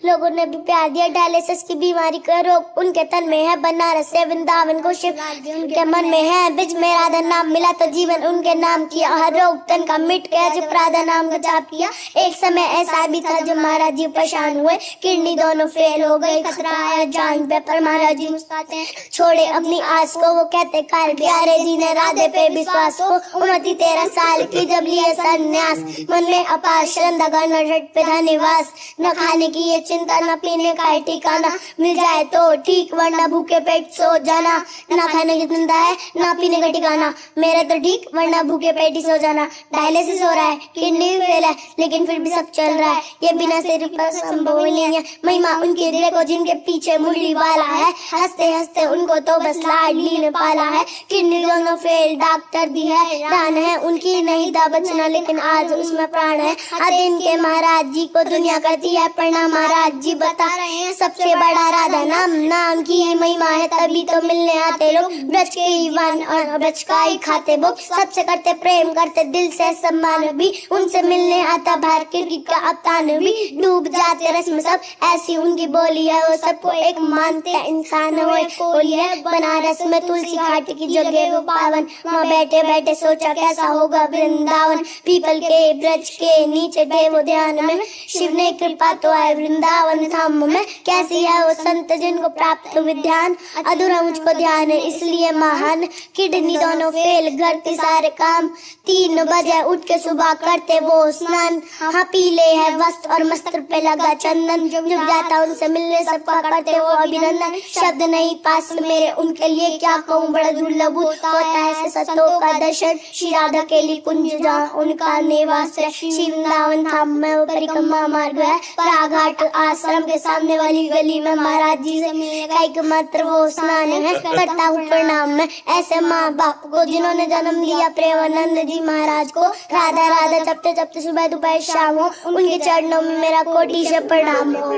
लोगों ने भी प्यार दिया। डायलिसिस की बीमारी का रोग उनके तन में है, बनारस से वृंदावन को शिव उनके मन में है। बीच में राधा नाम मिला तो जीवन उनके नाम किया, हर रोग तन का मिट गया जब राधा नाम का जाप किया। एक समय ऐसा भी था जब महाराज जी परेशान हुए, किडनी दोनों फेल हो गई, खतरा आया जान पे, पर महाराज जी मुस्कुराते छोड़े अपनी आस को। वो कहते कार प्यारे जी ने राधे पे विश्वास को। उम्र थी 13 साल की जब लिए संन्यास, मन में अपार श्रद्धा करना झट पे था निवास। न खाने की ये चिंता न पीने का है ठिकाना, मिल जाए तो ठीक वरना भूखे पेट सो जाना। ना खाने की चिंता है ना पीने का ठिकाना, मेरे तो ठीक वरना भूखे पेट ही सो जाना। डायलिसिस हो रहा है, किडनी भी फेल है, लेकिन फिर भी सब चल रहा है, ये बिना सिर पर संभव नहीं है। महिमा उनकी देखो जिनके पीछे मुरली वाला है, हंसते हंसते उनको तो बस लाडली ने पाला है। किडनी दोनों फेल डॉक्टर भी है, दान है उनकी नहीं था बचना, लेकिन आज उसमें प्राण है। हर दिन के महाराज जी को दुनिया करती है प्रणाम, महाराज जी बता रहे हैं सबसे बड़ा राधा नाम। नाम की ये महिमा है तभी तो मिलने आते लोग, ब्रज के ही वन और ब्रज का ही खाते भोग। सबसे करते प्रेम करते दिल से सम्मान भी, उनसे मिलने आता बाहर खिड़की का अवतान भी। डूब जाते रस में सब ऐसी उनकी बोली है, वो सबको एक मानते हैं इंसान वो एक कोली है। बनारस में तुलसी घाट की जगह वो पावन, वहाँ बैठे बैठे सोचा कैसा होगा वृंदावन। पीपल के ब्रज के नीचे थे वो ध्यान में, शिव ने कृपा तो है वृंदावन धाम में। कैसी है वो संत जिनको प्राप्त विज्ञान, अधूरा मुझको ध्यान इसलिए महान। किडनी दोनों फेल घर के सारे काम, 3 बजे उठ के सुबह करते वो स्नान। हाँ पीले है वस्त्र और मस्त्र पे लगा चंदन, जुग जाता उनसे मिलने सबका करते वो अभिनंदन। शब्द नहीं पास मेरे उनके लिए क्या कहूँ, बड़ा दुर्लभ होता है सतों का दर्शन। श्री राधा के लिए कुंज जहाँ उनका निवास है, श्री वृंदावन धाम में वो परिक्रमा मार्ग है। पराघाट आश्रम के सामने वाली गली में महाराज जी से मिलने का एक मात्र वो स्नान है। करता हूँ प्रणाम मैं ऐसे माँ बाप को जिन्होंने जन्म लिया प्रेमानंद जी महाराज को। राधा राधा जपते जपते सुबह दोपहर शाम हो, उनके चरणों में मेरा कोटि से प्रणाम हो।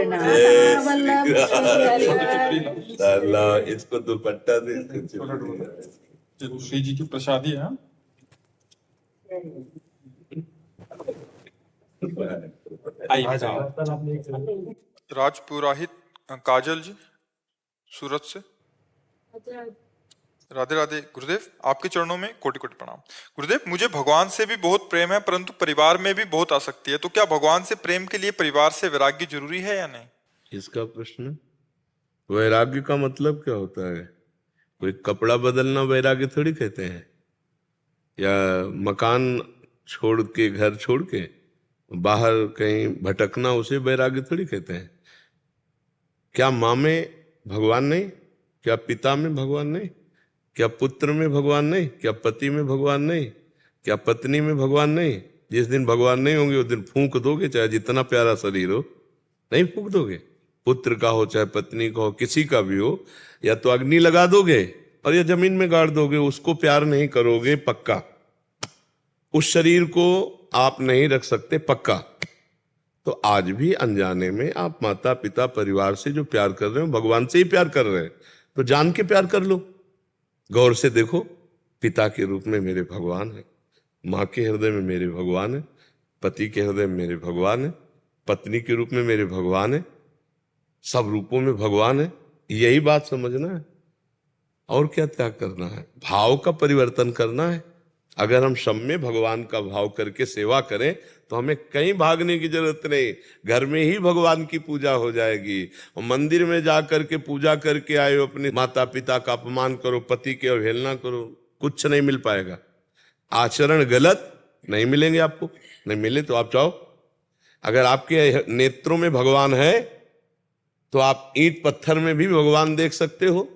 इसको दुपट्टा दे, श्री जी की प्रसादी है। राजपुरोहित काजल जी सूरत से, राधे राधे गुरुदेव, आपके चरणों में कोटि कोटि प्रणाम। गुरुदेव, मुझे भगवान से भी बहुत प्रेम है परंतु परिवार में भी बहुत आसक्ति है, तो क्या भगवान से प्रेम के लिए परिवार से वैराग्य जरूरी है या नहीं? इसका प्रश्न, वैराग्य का मतलब क्या होता है? कोई कपड़ा बदलना वैराग्य थोड़ी कहते हैं, या मकान छोड़ के घर छोड़ के बाहर कहीं भटकना उसे वैराग्य थोड़ी कहते हैं। क्या माँ में भगवान नहीं? क्या पिता में भगवान नहीं? क्या पुत्र में भगवान नहीं? क्या पति में भगवान नहीं? क्या पत्नी में भगवान नहीं? जिस दिन भगवान नहीं होंगे उस दिन फूंक दोगे, चाहे जितना प्यारा शरीर हो, नहीं फूंक दोगे। पुत्र का हो चाहे पत्नी का हो, किसी का भी हो, या तो अग्नि लगा दोगे और या जमीन में गाड़ दोगे, उसको प्यार नहीं करोगे पक्का। उस शरीर को आप नहीं रख सकते पक्का। तो आज भी अनजाने में आप माता पिता परिवार से जो प्यार कर रहे हो, भगवान से ही प्यार कर रहे हैं, तो जान के प्यार कर लो। गौर से देखो, पिता के रूप में मेरे भगवान है, माँ के हृदय में मेरे भगवान है, पति के हृदय में मेरे भगवान है, पत्नी के रूप में मेरे भगवान है, सब रूपों में भगवान है। यही बात समझना है, और क्या त्याग करना है? भाव का परिवर्तन करना है। अगर हम सब में भगवान का भाव करके सेवा करें तो हमें कहीं भागने की जरूरत नहीं, घर में ही भगवान की पूजा हो जाएगी। और मंदिर में जा करके पूजा करके आए हो, अपने माता पिता का अपमान करो, पति की अवहेलना करो, कुछ नहीं मिल पाएगा। आचरण गलत नहीं मिलेंगे आपको, नहीं मिले तो आप चाहो। अगर आपके नेत्रों में भगवान है तो आप ईंट पत्थर में भी भगवान देख सकते हो,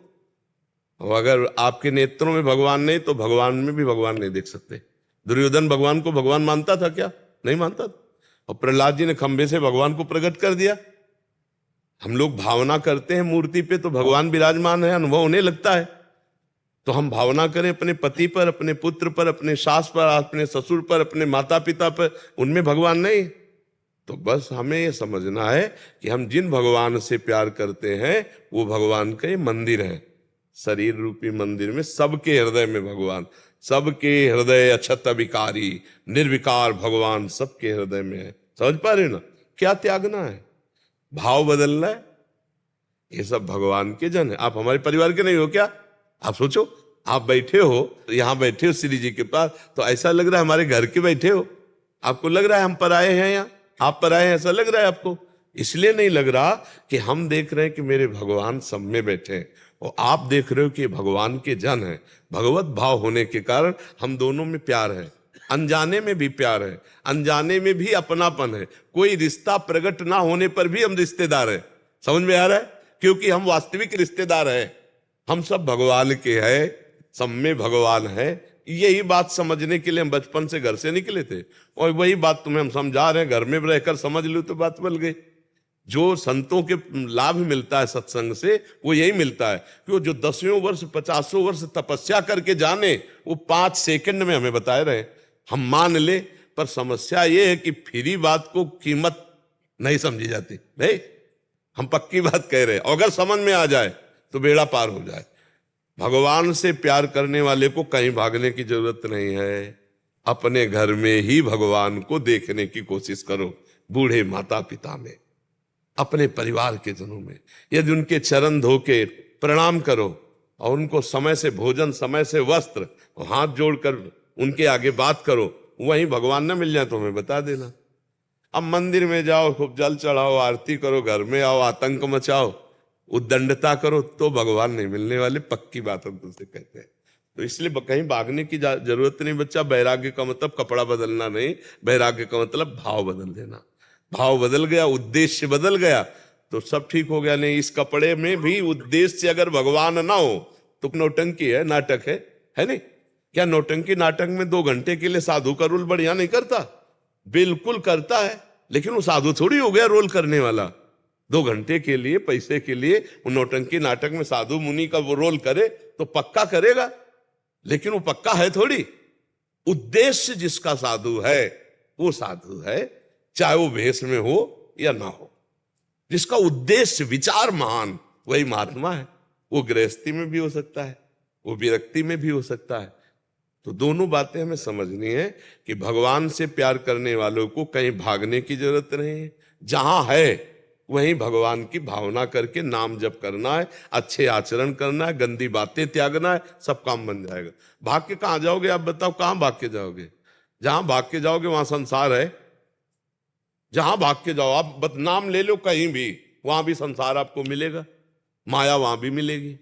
और अगर आपके नेत्रों में भगवान नहीं तो भगवान में भी भगवान नहीं देख सकते। दुर्योधन भगवान को भगवान मानता था क्या? नहीं मानता था। और प्रहलाद जी ने खंबे से भगवान को प्रकट कर दिया। हम लोग भावना करते हैं मूर्ति पे तो भगवान विराजमान है, अनुभव होने लगता है। तो हम भावना करें अपने पति पर, अपने पुत्र पर, अपने सास पर, अपने ससुर पर, अपने माता पिता पर, उनमें भगवान नहीं। तो बस हमें ये समझना है कि हम जिन भगवान से प्यार करते हैं वो भगवान का मंदिर है, शरीर रूपी मंदिर में सबके हृदय में भगवान, सबके हृदय अक्षत विकारी निर्विकार भगवान सबके हृदय में है। समझ पा रहे ना? क्या त्यागना है, भाव बदलना है। ये सब भगवान के जन है। आप हमारे परिवार के नहीं हो क्या? आप सोचो, आप बैठे हो, यहां बैठे हो श्री जी के पास, तो ऐसा लग रहा है हमारे घर के बैठे हो। आपको लग रहा है हम पराये हैं यहाँ, आप पराये हैं, ऐसा लग रहा है आपको? इसलिए नहीं लग रहा कि हम देख रहे हैं कि मेरे भगवान सब में बैठे हैं, और आप देख रहे हो कि भगवान के जन है। भगवत भाव होने के कारण हम दोनों में प्यार है, अनजाने में भी प्यार है, अनजाने में भी अपनापन है। कोई रिश्ता प्रकट ना होने पर भी हम रिश्तेदार हैं। समझ में आ रहा है? क्योंकि हम वास्तविक रिश्तेदार हैं। हम सब भगवान के हैं, सब में भगवान है। यही बात समझने के लिए हम बचपन से घर से निकले थे, और वही बात तुम्हें हम समझा रहे हैं। घर में रहकर समझ लो तो बात बन गई। जो संतों के लाभ मिलता है सत्संग से, वो यही मिलता है कि वो जो 10 वर्ष 50 वर्ष तपस्या करके जाने, वो 5 सेकंड में हमें बताए रहे। हम मान ले, पर समस्या ये है कि फ्री बात को कीमत नहीं समझी जाती। नहीं, हम पक्की बात कह रहे हैं। अगर समझ में आ जाए तो बेड़ा पार हो जाए। भगवान से प्यार करने वाले को कहीं भागने की जरूरत नहीं है। अपने घर में ही भगवान को देखने की कोशिश करो, बूढ़े माता पिता में, अपने परिवार के जनों में। यदि उनके चरण धो के प्रणाम करो और उनको समय से भोजन, समय से वस्त्र, और हाथ जोड़कर उनके आगे बात करो, वहीं भगवान न मिल जाए तो हमें बता देना। अब मंदिर में जाओ, खूब जल चढ़ाओ, आरती करो, घर में आओ, आतंक मचाओ, उद्दंडता करो, तो भगवान नहीं मिलने वाले। पक्की बात हम तुमसे कहते हैं। तो इसलिए कहीं भागने की जरूरत नहीं बच्चा। वैराग्य का मतलब कपड़ा बदलना नहीं, वैराग्य का मतलब भाव बदल देना। भाव बदल गया, उद्देश्य बदल गया, तो सब ठीक हो गया। नहीं, इस कपड़े में भी उद्देश्य अगर भगवान ना हो तो नौटंकी है, नाटक है नहीं? क्या नौटंकी नाटक में 2 घंटे के लिए साधु का रोल बढ़िया नहीं करता? बिल्कुल करता है, लेकिन वो साधु थोड़ी हो गया रोल करने वाला। 2 घंटे के लिए, पैसे के लिए वो नौटंकी नाटक में साधु मुनि का वो रोल करे तो पक्का करेगा, लेकिन वो पक्का है थोड़ी। उद्देश्य जिसका साधु है वो साधु है, चाहे वो भेष में हो या ना हो। जिसका उद्देश्य विचार महान, वही महात्मा है। वो गृहस्थी में भी हो सकता है, वो विरक्ति में भी हो सकता है। तो दोनों बातें हमें समझनी है कि भगवान से प्यार करने वालों को कहीं भागने की जरूरत नहीं है। जहां है वहीं भगवान की भावना करके नाम जप करना है, अच्छे आचरण करना है, गंदी बातें त्यागना है, सब काम बन जाएगा। भाग के कहां जाओगे आप बताओ? कहां भाग के जाओगे? जहां भाग के जाओगे वहां संसार है। जहां भाग के जाओ आप, बदनाम ले लो कहीं भी, वहां भी संसार आपको मिलेगा, माया वहां भी मिलेगी।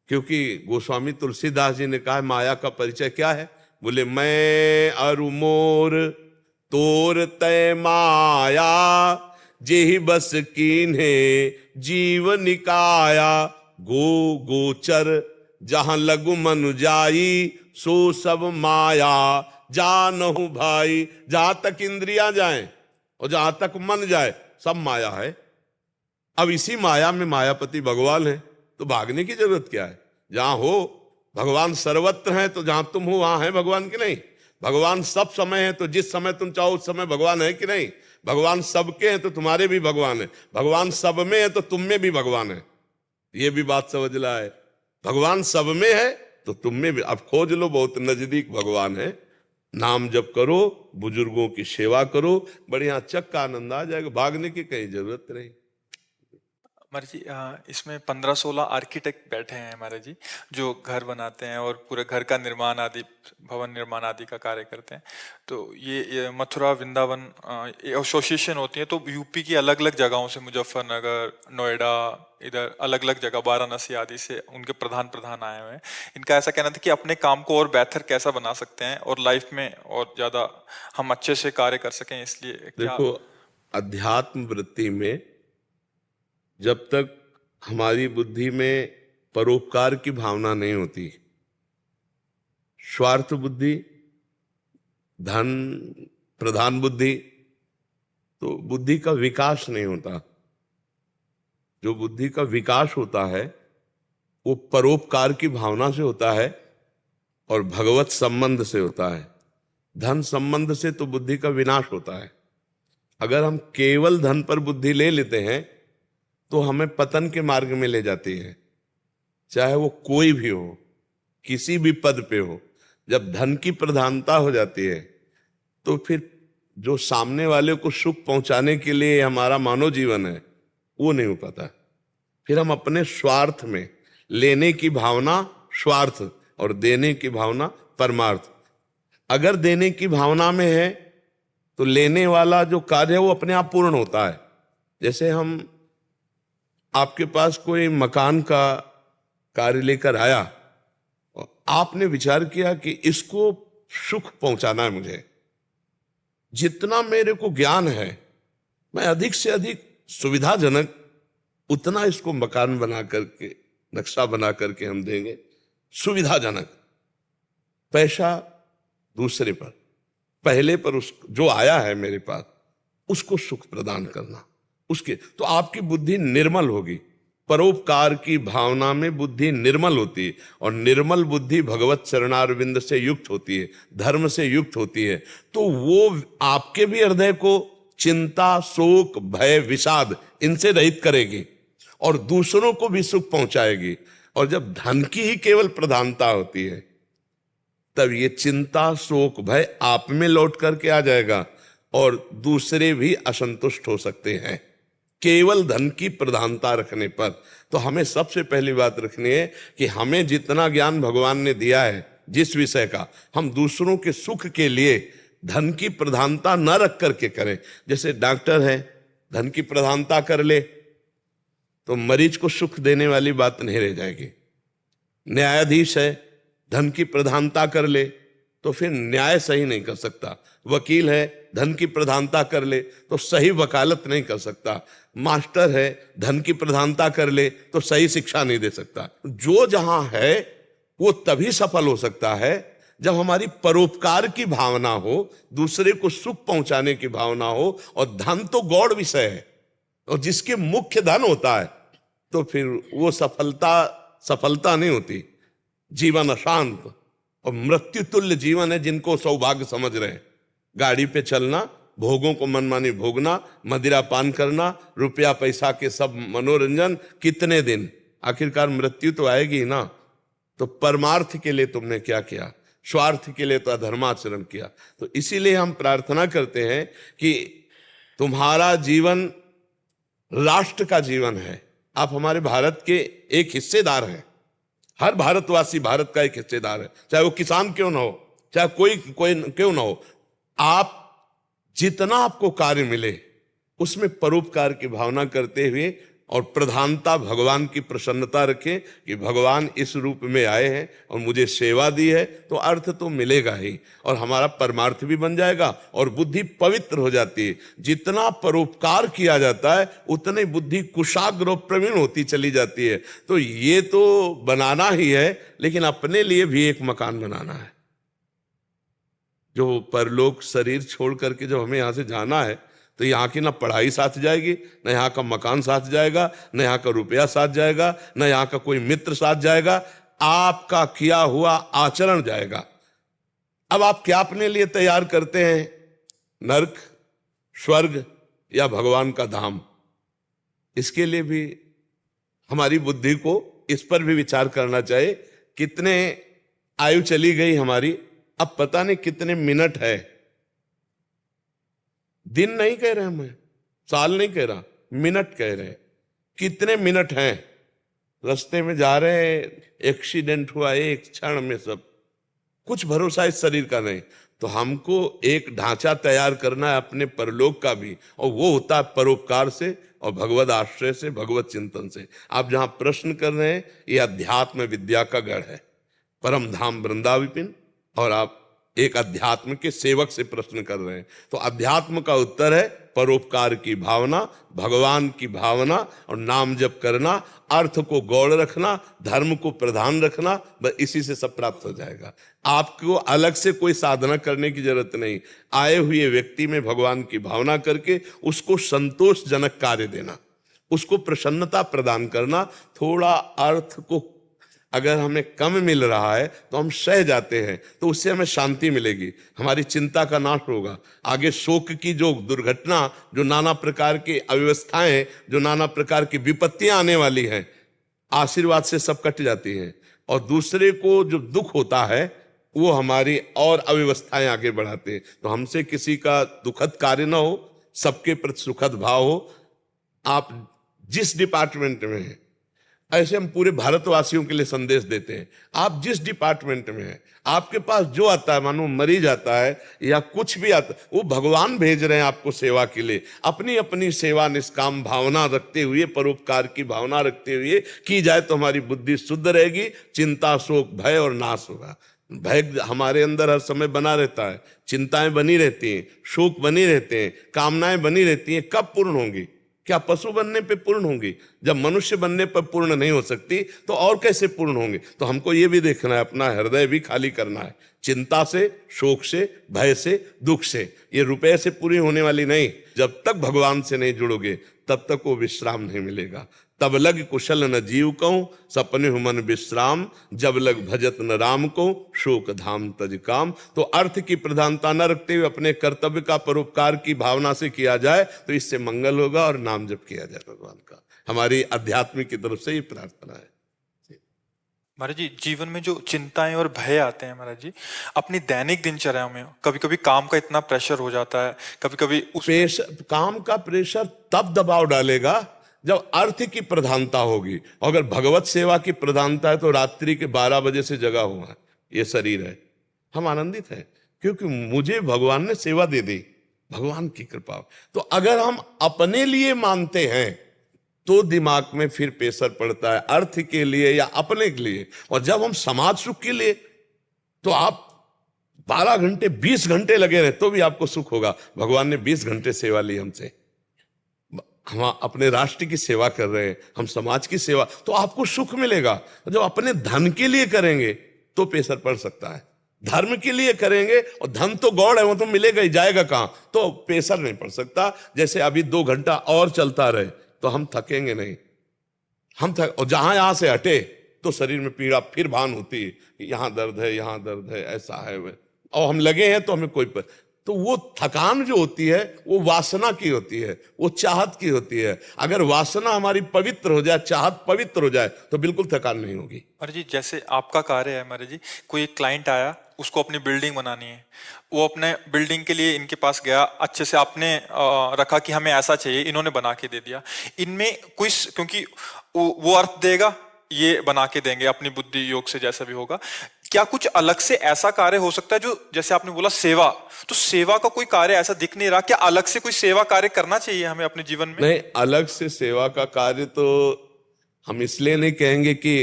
क्योंकि गोस्वामी तुलसीदास जी ने कहा है माया का परिचय क्या है? बोले मैं अरु मोर तोर तय माया, जेहि बस कीन्हे जीव निकाया। गो गोचर जहां लगु मनु जाई, सो सब माया जानहु भाई। जहां तक इंद्रियां जाएं और जहां तक मन जाए सब माया है। अब इसी माया में मायापति भगवान है, तो भागने की जरूरत क्या है? जहां हो भगवान सर्वत्र है, तो जहां तुम हो वहां है भगवान की नहीं? भगवान सब समय है, तो जिस समय तुम चाहो उस समय भगवान है कि नहीं? भगवान सबके हैं तो तुम्हारे भी भगवान है। भगवान सब में है तो तुम में भी भगवान है। ये भी बात समझ ला है। भगवान सब में है तो तुम में भी। अब खोज लो, बहुत नजदीक भगवान है। नाम जप करो, बुजुर्गों की सेवा करो, बढ़िया चक्का आनंद आ जाएगा। भागने की कहीं जरूरत नहीं। महाराज जी इसमें 15-16 आर्किटेक्ट बैठे हैं महाराज जी, जो घर बनाते हैं और पूरे घर का निर्माण आदि, भवन निर्माण आदि का कार्य करते हैं। तो ये मथुरा वृंदावन एसोसिएशन होती है, तो यूपी की अलग अलग जगहों से, मुजफ्फरनगर, नोएडा, इधर अलग अलग जगह वाराणसी आदि से उनके प्रधान आए हुए हैं। इनका ऐसा कहना था कि अपने काम को और बेहतर कैसा बना सकते हैं और लाइफ में और ज्यादा हम अच्छे से कार्य कर सकें, इसलिए देखो, अध्यात्म वृत्ति में जब तक हमारी बुद्धि में परोपकार की भावना नहीं होती, स्वार्थ बुद्धि, धन प्रधान बुद्धि, तो बुद्धि का विकास नहीं होता। जो बुद्धि का विकास होता है वो परोपकार की भावना से होता है और भगवत संबंध से होता है। धन संबंध से तो बुद्धि का विनाश होता है। अगर हम केवल धन पर बुद्धि ले लेते हैं तो हमें पतन के मार्ग में ले जाती है, चाहे वो कोई भी हो, किसी भी पद पे हो। जब धन की प्रधानता हो जाती है तो फिर जो सामने वाले को सुख पहुंचाने के लिए हमारा मानव जीवन है वो नहीं हो पाता। फिर हम अपने स्वार्थ में, लेने की भावना स्वार्थ और देने की भावना परमार्थ। अगर देने की भावना में है तो लेने वाला जो कार्य है वो अपने आप पूर्ण होता है। जैसे हम आपके पास कोई मकान का कार्य लेकर आया और आपने विचार किया कि इसको सुख पहुंचाना है मुझे, जितना मेरे को ज्ञान है मैं अधिक से अधिक सुविधाजनक उतना इसको मकान बना करके, नक्शा बना करके हम देंगे, सुविधाजनक। पैसा दूसरे पर, पहले पर उस जो आया है मेरे पास उसको सुख प्रदान करना, उसके तो आपकी बुद्धि निर्मल होगी। परोपकार की भावना में बुद्धि निर्मल होती है और निर्मल बुद्धि भगवत चरणारविंद से युक्त होती है, धर्म से युक्त होती है। तो वो आपके भी हृदय को चिंता, शोक, भय, विषाद इनसे रहित करेगी और दूसरों को भी सुख पहुंचाएगी। और जब धन की ही केवल प्रधानता होती है तब ये चिंता, शोक, भय आप में लौट करके आ जाएगा और दूसरे भी असंतुष्ट हो सकते हैं केवल धन की प्रधानता रखने पर। तो हमें सबसे पहली बात रखनी है कि हमें जितना ज्ञान भगवान ने दिया है जिस विषय का, हम दूसरों के सुख के लिए धन की प्रधानता न रख करके करें। जैसे डॉक्टर है, धन की प्रधानता कर ले तो मरीज को सुख देने वाली बात नहीं रह जाएगी। न्यायाधीश है, धन की प्रधानता कर ले तो फिर न्याय सही नहीं कर सकता। वकील है, धन की प्रधानता कर ले तो सही वकालत नहीं कर सकता। मास्टर है, धन की प्रधानता कर ले तो सही शिक्षा नहीं दे सकता। जो जहां है वो तभी सफल हो सकता है जब हमारी परोपकार की भावना हो, दूसरे को सुख पहुंचाने की भावना हो। और धन तो गौड़ विषय है और जिसके मुख्य धन होता है तो फिर वो सफलता नहीं होती। जीवन अशांत और मृत्यु तुल्य जीवन है जिनको सौभाग्य समझ रहे हैं। गाड़ी पे चलना, भोगों को मनमानी भोगना, मदिरा पान करना, रुपया पैसा के सब मनोरंजन, कितने दिन, आखिरकार मृत्यु तो आएगी ना। तो परमार्थ के लिए तुमने क्या किया, स्वार्थ के लिए तो अधर्माचरण किया। तो इसीलिए हम प्रार्थना करते हैं कि तुम्हारा जीवन राष्ट्र का जीवन है। आप हमारे भारत के एक हिस्सेदार हैं। हर भारतवासी भारत का एक हिस्सेदार है, चाहे वो किसान क्यों ना हो, चाहे कोई क्यों ना हो। आप जितना आपको कार्य मिले उसमें परोपकार की भावना करते हुए और प्रधानता भगवान की प्रसन्नता रखें कि भगवान इस रूप में आए हैं और मुझे सेवा दी है, तो अर्थ तो मिलेगा ही और हमारा परमार्थ भी बन जाएगा और बुद्धि पवित्र हो जाती है। जितना परोपकार किया जाता है उतनी बुद्धि कुशाग्र और प्रवीण होती चली जाती है। तो ये तो बनाना ही है, लेकिन अपने लिए भी एक मकान बनाना है जो परलोक शरीर छोड़ करके जब हमें यहाँ से जाना है, तो यहाँ की ना पढ़ाई साथ जाएगी, ना यहाँ का मकान साथ जाएगा, ना यहाँ का रुपया साथ जाएगा, ना यहाँ का कोई मित्र साथ जाएगा, आपका किया हुआ आचरण जाएगा। अब आप क्या अपने लिए तैयार करते हैं, नरक, स्वर्ग या भगवान का धाम? इसके लिए भी हमारी बुद्धि को इस पर भी विचार करना चाहिए। कितने आयु चली गई हमारी, अब पता नहीं कितने मिनट है। दिन नहीं कह रहे मैं, साल नहीं कह रहा, मिनट कह रहे हैं। कितने मिनट हैं, रास्ते में जा रहे हैं, एक्सीडेंट हुआ एक क्षण में, सब कुछ भरोसा इस शरीर का नहीं। तो हमको एक ढांचा तैयार करना है अपने परलोक का भी, और वो होता है परोपकार से और भगवत आश्रय से, भगवत चिंतन से। आप जहां प्रश्न कर रहे हैं, ये अध्यात्म विद्या का गढ़ है, परम धाम वृंदाविपिन, और आप एक अध्यात्म के सेवक से प्रश्न कर रहे हैं। तो अध्यात्म का उत्तर है परोपकार की भावना, भगवान की भावना और नाम जप करना, अर्थ को गौड़ रखना, धर्म को प्रधान रखना, बस इसी से सब प्राप्त हो जाएगा। आपको अलग से कोई साधना करने की जरूरत नहीं। आए हुए व्यक्ति में भगवान की भावना करके उसको संतोषजनक कार्य देना, उसको प्रसन्नता प्रदान करना। थोड़ा अर्थ को अगर हमें कम मिल रहा है तो हम सह जाते हैं, तो उससे हमें शांति मिलेगी, हमारी चिंता का नाश होगा। आगे शोक की जो दुर्घटना, जो नाना प्रकार की अव्यवस्थाएं, जो नाना प्रकार की विपत्तियां आने वाली हैं, आशीर्वाद से सब कट जाती हैं। और दूसरे को जो दुख होता है वो हमारी और अव्यवस्थाएं आगे बढ़ाते हैं। तो हमसे किसी का दुखद कार्य ना हो, सबके प्रति सुखद भाव हो। आप जिस डिपार्टमेंट में हैं, ऐसे हम पूरे भारतवासियों के लिए संदेश देते हैं। आप जिस डिपार्टमेंट में हैं, आपके पास जो आता है, मानो मरीज आता है या कुछ भी आता है, वो भगवान भेज रहे हैं आपको सेवा के लिए। अपनी अपनी सेवा निष्काम भावना रखते हुए, परोपकार की भावना रखते हुए की जाए तो हमारी बुद्धि शुद्ध रहेगी, चिंता, शोक, भय और नाश होगा। भय हमारे अंदर हर समय बना रहता है, चिंताएं बनी रहती हैं, शोक बनी रहते हैं, कामनाएं बनी रहती हैं। कब पूर्ण होंगी? क्या पशु बनने पे पूर्ण होंगी? जब मनुष्य बनने पर पूर्ण नहीं हो सकती तो और कैसे पूर्ण होंगे? तो हमको ये भी देखना है, अपना हृदय भी खाली करना है, चिंता से, शोक से, भय से, दुख से। ये रुपए से पूरी होने वाली नहीं। जब तक भगवान से नहीं जुड़ोगे तब तक वो विश्राम नहीं मिलेगा। तब लग कुशल न जीव कहूं, सपने मन विश्राम, जब लग भजत न राम को, शोक धाम तज काम। तो अर्थ की प्रधानता न रखते हुए अपने कर्तव्य का परोपकार की भावना से किया जाए तो इससे मंगल होगा और नाम जप किया जाए भगवान का। हमारी अध्यात्म की तरफ से ये प्रार्थना है। महाराज जी, जीवन में जो चिंताएं और भय आते हैं महाराज जी, अपनी दैनिक दिनचर्या में कभी कभी काम का इतना प्रेशर हो जाता है, कभी कभी उस काम का प्रेशर तब दबाव डालेगा जब अर्थ की प्रधानता होगी। अगर भगवत सेवा की प्रधानता है तो रात्रि के 12 बजे से जगा हुआ है ये शरीर है, हम आनंदित हैं क्योंकि मुझे भगवान ने सेवा दे दी, भगवान की कृपा। तो अगर हम अपने लिए मानते हैं तो दिमाग में फिर प्रेशर पड़ता है, अर्थ के लिए या अपने के लिए। और जब हम समाज सुख के लिए, तो आप 12 घंटे 20 घंटे लगे रहे तो भी आपको सुख होगा। भगवान ने 20 घंटे सेवा ली हमसे, हम अपने राष्ट्र की सेवा कर रहे हैं, हम समाज की सेवा, तो आपको सुख मिलेगा। जब अपने धन के लिए करेंगे तो प्रेशर पड़ सकता है, धर्म के लिए करेंगे और धन तो गौड़ है, वो तो मिलेगा ही, जाएगा कहां, तो प्रेशर नहीं पड़ सकता। जैसे अभी 2 घंटा और चलता रहे तो हम थकेंगे नहीं, और जहां यहां से हटे तो शरीर में पीड़ा फिर भान होती है, यहां दर्द है, यहां दर्द है, ऐसा है, और हम लगे हैं तो हमें कोई तो वो थकान जो होती है वो वासना की होती है, वो चाहत की होती है। अगर वासना हमारी पवित्र हो जाए, चाहत पवित्र हो जाए तो बिल्कुल थकान नहीं होगी। महाराज जी, जैसे आपका कार्य है महाराज जी, कोई एक क्लाइंट आया, उसको अपनी बिल्डिंग बनानी है, वो अपने बिल्डिंग के लिए इनके पास गया, अच्छे से आपने रखा कि हमें ऐसा चाहिए, इन्होंने बना के दे दिया। इनमें कोई, क्योंकि वो अर्थ देगा, ये बना के देंगे अपनी बुद्धि योग से, जैसा भी होगा। क्या कुछ अलग से ऐसा कार्य हो सकता है जो, जैसे आपने बोला सेवा, तो सेवा का कोई कार्य ऐसा दिख नहीं रहा, क्या अलग से कोई सेवा कार्य करना चाहिए हमें अपने जीवन में? नहीं, अलग से सेवा का कार्य तो हम इसलिए नहीं कहेंगे कि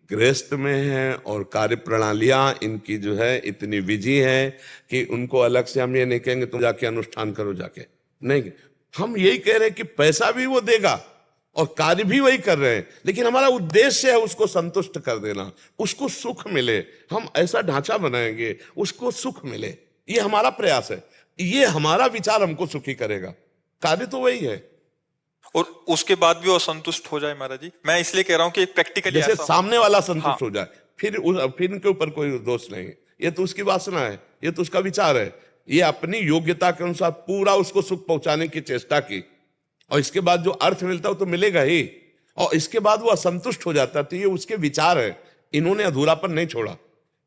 गृहस्थ में है और कार्य प्रणालियां इनकी जो है इतनी विधि है कि उनको अलग से हम ये नहीं कहेंगे तुम जाके अनुष्ठान करो जाके, नहीं। हम यही कह रहे हैं कि पैसा भी वो देगा और कार्य भी वही कर रहे हैं, लेकिन हमारा उद्देश्य है उसको संतुष्ट कर देना, उसको सुख मिले। हम ऐसा ढांचा बनाएंगे उसको सुख मिले, ये हमारा प्रयास है, ये हमारा विचार हमको सुखी करेगा। कार्य तो वही है। और उसके बाद भी वो असंतुष्ट हो जाए महाराज जी, मैं इसलिए कह रहा हूँ कि प्रैक्टिकली जैसे सामने वाला संतुष्ट हाँ। हो जाए, फिर इनके ऊपर कोई दोष नहीं है। ये तो उसकी वासना है, ये तो उसका विचार है। ये अपनी योग्यता के अनुसार पूरा उसको सुख पहुंचाने की चेष्टा की, और इसके बाद जो अर्थ मिलता है वो तो मिलेगा ही, और इसके बाद वो असंतुष्ट हो जाता है। तो ये उसके विचार है, इन्होंने अधूरापन नहीं छोड़ा,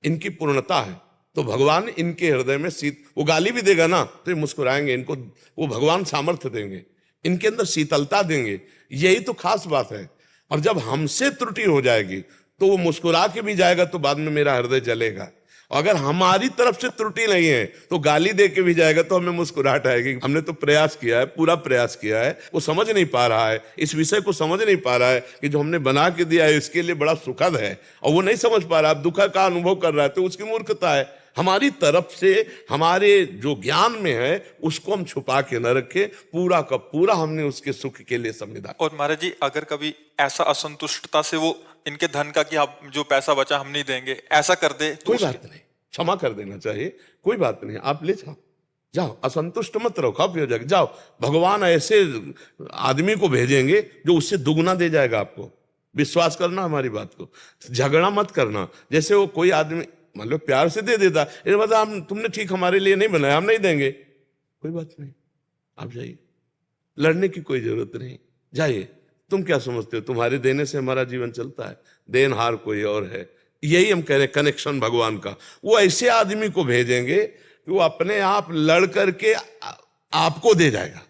इनकी पूर्णता है। तो भगवान इनके हृदय में वो गाली भी देगा ना तो ये मुस्कुराएंगे, इनको वो भगवान सामर्थ्य देंगे, इनके अंदर शीतलता देंगे। यही तो खास बात है। और जब हमसे त्रुटि हो जाएगी तो वो मुस्कुरा के भी जाएगा, तो बाद में मेरा हृदय जलेगा। अगर हमारी तरफ से त्रुटि नहीं है तो गाली दे के भी जाएगा तो हमें मुस्कुराहट आएगी। हमने तो प्रयास किया है, पूरा प्रयास किया है, वो समझ नहीं पा रहा है, इस विषय को समझ नहीं पा रहा है कि जो हमने बना के दिया है इसके लिए बड़ा सुखद है, और वो नहीं समझ पा रहा, दुख का अनुभव कर रहा है, तो उसकी मूर्खता है। हमारी तरफ से हमारे जो ज्ञान में है उसको हम छुपा के न रखे, पूरा का पूरा हमने उसके सुख के लिए संविधान। और महाराज जी अगर कभी ऐसा असंतुष्टता से वो इनके धन का कि आप जो पैसा बचा हम नहीं देंगे ऐसा कर दे तो कोई बात नहीं, क्षमा कर देना चाहिए, कोई बात नहीं, आप ले जाओ, जाओ, असंतुष्ट मत रहो, खा पियो जाके जाओ। भगवान ऐसे आदमी को भेजेंगे जो उससे दुगना दे जाएगा आपको। विश्वास करना हमारी बात को, झगड़ा मत करना। जैसे वो कोई आदमी मतलब प्यार से दे देता, ये मतलब हम तुमने ठीक हमारे लिए नहीं बनाया, हम नहीं देंगे, कोई बात नहीं, आप जाइए, लड़ने की कोई जरूरत नहीं, जाइए। तुम क्या समझते हो तुम्हारे देने से हमारा जीवन चलता है? देनहार कोई और है। यही हम कह रहे हैं कनेक्शन भगवान का। वो ऐसे आदमी को भेजेंगे कि वो अपने आप लड़ करके आपको दे जाएगा,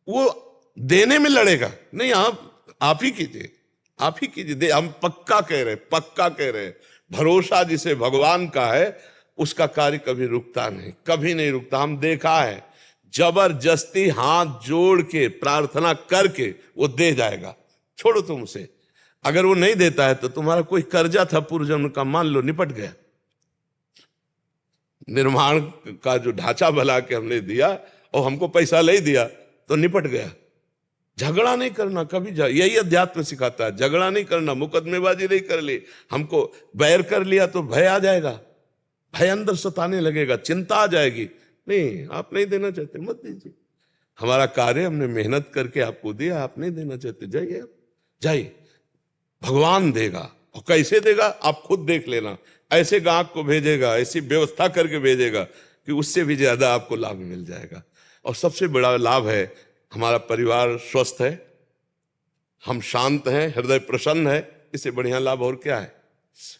वो देने में लड़ेगा नहीं, आप ही कीजिए, आप ही कीजिए। हम पक्का कह रहे, पक्का कह रहे, भरोसा जिसे भगवान का है उसका कार्य कभी रुकता नहीं, कभी नहीं रुकता। हम देखा है, जबरदस्ती हाथ जोड़ के प्रार्थना करके वो दे जाएगा। छोड़ो तुम उसे, अगर वो नहीं देता है तो तुम्हारा कोई कर्जा था पूर्व जन्म का, मान लो निपट गया। निर्माण का जो ढांचा बना के हमने दिया और हमको पैसा ले दिया तो निपट गया। झगड़ा नहीं करना कभी, यही अध्यात्म सिखाता है, झगड़ा नहीं करना, मुकदमेबाजी नहीं कर ली, हमको बैर कर लिया तो भय आ जाएगा, भय अंदर सताने लगेगा, चिंता आ जाएगी। नहीं, आप नहीं देना चाहते मत दीजिए, हमारा कार्य हमने मेहनत करके आपको दिया, आप नहीं देना चाहते जाइए, जाइए, भगवान देगा। और कैसे देगा आप खुद देख लेना, ऐसे गाहक को भेजेगा, ऐसी व्यवस्था करके भेजेगा कि उससे भी ज्यादा आपको लाभ मिल जाएगा। और सबसे बड़ा लाभ है हमारा परिवार स्वस्थ है, हम शांत हैं, हृदय प्रसन्न है, इससे बढ़िया लाभ और क्या है?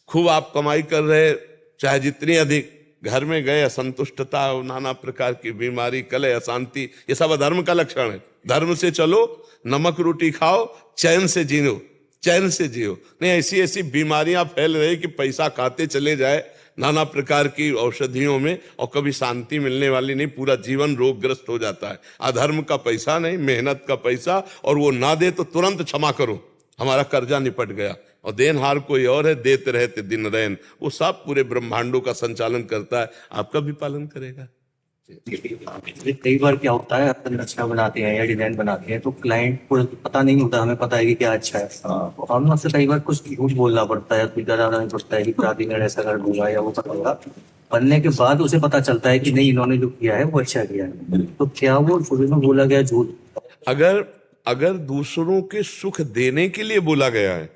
खूब आप कमाई कर रहे, चाहे जितनी अधिक, घर में गए असंतुष्टता, नाना प्रकार की बीमारी, कलह, अशांति, ये सब अधर्म का लक्षण है। धर्म से चलो, नमक रोटी खाओ, चैन से जियो, चैन से जियो। नहीं, ऐसी ऐसी बीमारियां फैल रही कि पैसा खाते चले जाए नाना प्रकार की औषधियों में, और कभी शांति मिलने वाली नहीं, पूरा जीवन रोगग्रस्त हो जाता है। अधर्म का पैसा नहीं, मेहनत का पैसा, और वो ना दे तो तुरंत क्षमा करो, हमारा कर्जा निपट गया। और देनहार कोई और है, देते रहते दिन रैन, वो सब पूरे ब्रह्मांडों का संचालन करता है, आपका भी पालन करेगा। कई बार क्या होता है, अपन रचना बनाते हैं या डिजाइन बनाते हैं तो क्लाइंट को पता नहीं होता, हमें पता है कि क्या अच्छा है, तो हम उससे कई बार कुछ झूठ बोलना पड़ता है, कुछ डराना पड़ता है कि प्राधिकरण ऐसा कर दूंगा या वो करूंगा। बनने के बाद उसे पता चलता है कि नहीं, इन्होंने जो किया है वो अच्छा किया है, तो क्या वो शुरू में बोला गया झूठ? अगर दूसरों के सुख देने के लिए बोला गया है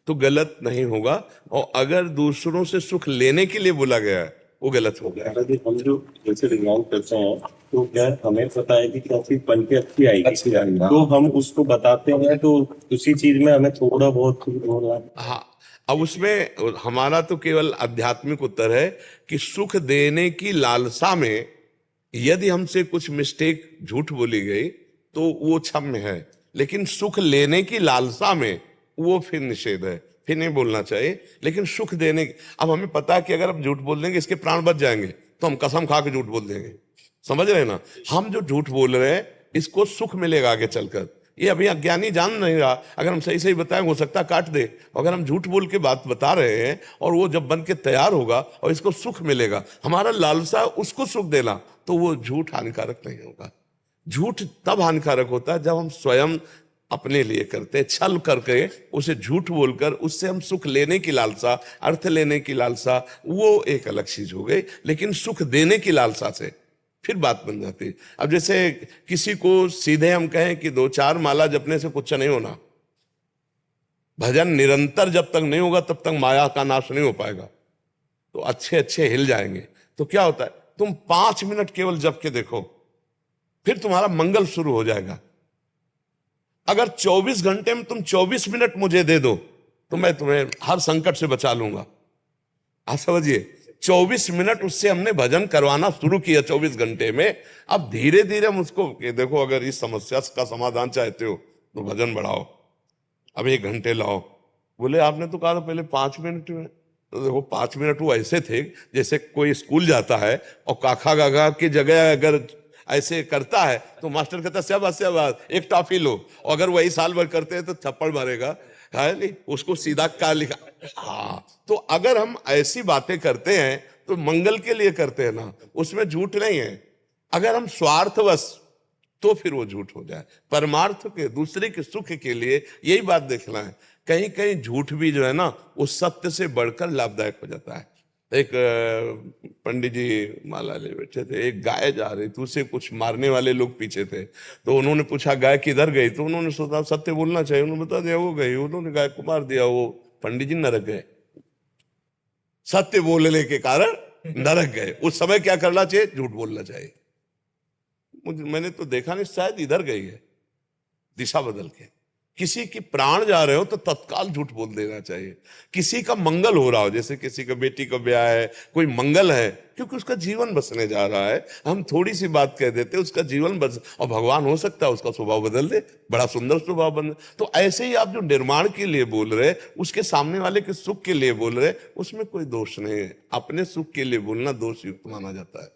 तो गलत नहीं होगा, और अगर दूसरों से सुख लेने के लिए बोला गया है वो गलत हो गया। हम जो जैसे डिजाइन करते हैं तो क्या हमें पता है कि क्या चीज बन के अच्छी आएगी, तो हम उसको बताते हैं, तो उसी चीज में हमें थोड़ा बहुत हाँ, अब उसमें हमारा तो केवल आध्यात्मिक उत्तर है कि सुख देने की लालसा में यदि हमसे कुछ मिस्टेक झूठ बोली गई तो वो क्षम्य है, लेकिन सुख लेने की लालसा में वो फिर निषेध है, फिर नहीं बोलना चाहिए। लेकिन सुख देने, अब हमें पता है कि अगर हम झूठ बोल देंगे इसके प्राण बच जाएंगे तो हम कसम खा के झूठ बोल देंगे, समझ रहे हैं ना? हम जो झूठ बोल रहे हैं इसको सुख मिलेगा आगे चलकर, ये अभी अज्ञानी जान नहीं रहा। अगर हम सही सही बताएं हो सकता काट दे, अगर हम झूठ बोल के बात बता रहे हैं और वो जब बन के तैयार होगा और इसको सुख मिलेगा, हमारा लालसा उसको सुख देना, तो वो झूठ हानिकारक नहीं होगा। झूठ तब हानिकारक होता है जब हम स्वयं अपने लिए करते हैं, छल करके उसे झूठ बोलकर उससे हम सुख लेने की लालसा, अर्थ लेने की लालसा, वो एक अलग चीज हो गई। लेकिन सुख देने की लालसा से फिर बात बन जाती है। अब जैसे किसी को सीधे हम कहें कि 2-4 माला जपने से कुछ नहीं होना, भजन निरंतर जब तक नहीं होगा तब तक माया का नाश नहीं हो पाएगा, तो अच्छे अच्छे हिल जाएंगे। तो क्या होता है, तुम 5 मिनट केवल जप के देखो, फिर तुम्हारा मंगल शुरू हो जाएगा। अगर 24 घंटे में तुम 24 मिनट मुझे दे दो तो मैं तुम्हें हर संकट से बचा लूंगा। आप समझिए, 24 मिनट उससे हमने भजन करवाना शुरू किया 24 घंटे में। अब धीरे धीरे हम उसको कि देखो अगर इस समस्या का समाधान चाहते हो तो भजन बढ़ाओ, अब 1 घंटे लाओ। बोले आपने तो कहा था पहले 5 मिनट में। तो देखो 5 मिनट वो ऐसे थे जैसे कोई स्कूल जाता है और काखा गागा की जगह अगर ऐसे करता है तो मास्टर कहता है शाबाश एक टॉफी लो, और अगर वही साल भर करते हैं तो थप्पड़ मारेगा, है नहीं, उसको सीधा का लिखा। हाँ, तो अगर हम ऐसी बातें करते हैं तो मंगल के लिए करते हैं ना, उसमें झूठ नहीं है। अगर हम स्वार्थवश तो फिर वो झूठ हो जाए। परमार्थ के, दूसरे के सुख के लिए यही बात देखना है। कहीं कहीं झूठ भी जो है ना वो सत्य से बढ़कर लाभदायक हो जाता है। एक पंडित जी माला ले बैठे थे, एक गाय जा रही थी, उसे कुछ मारने वाले लोग पीछे थे। तो उन्होंने पूछा गाय किधर गई, तो उन्होंने सोचा सत्य बोलना चाहिए, उन्होंने बता दिया वो गई। उन्होंने गाय को मार दिया, वो पंडित जी नरक गए, सत्य बोलने के कारण नरक गए। उस समय क्या करना चाहिए, झूठ बोलना चाहिए। मैंने तो देखा नहीं, शायद इधर गई है दिशा बदल के। किसी की प्राण जा रहे हो तो तत्काल झूठ बोल देना चाहिए। किसी का मंगल हो रहा हो, जैसे किसी का बेटी का ब्याह है, कोई मंगल है, क्योंकि उसका जीवन बसने जा रहा है, हम थोड़ी सी बात कह देते उसका जीवन बस, और भगवान हो सकता है उसका स्वभाव बदल दे, बड़ा सुंदर स्वभाव बन। तो ऐसे ही आप जो निर्माण के लिए बोल रहे, उसके सामने वाले के सुख के लिए बोल रहे, उसमें कोई दोष नहीं है। अपने सुख के लिए बोलना दोष युक्त माना जाता है।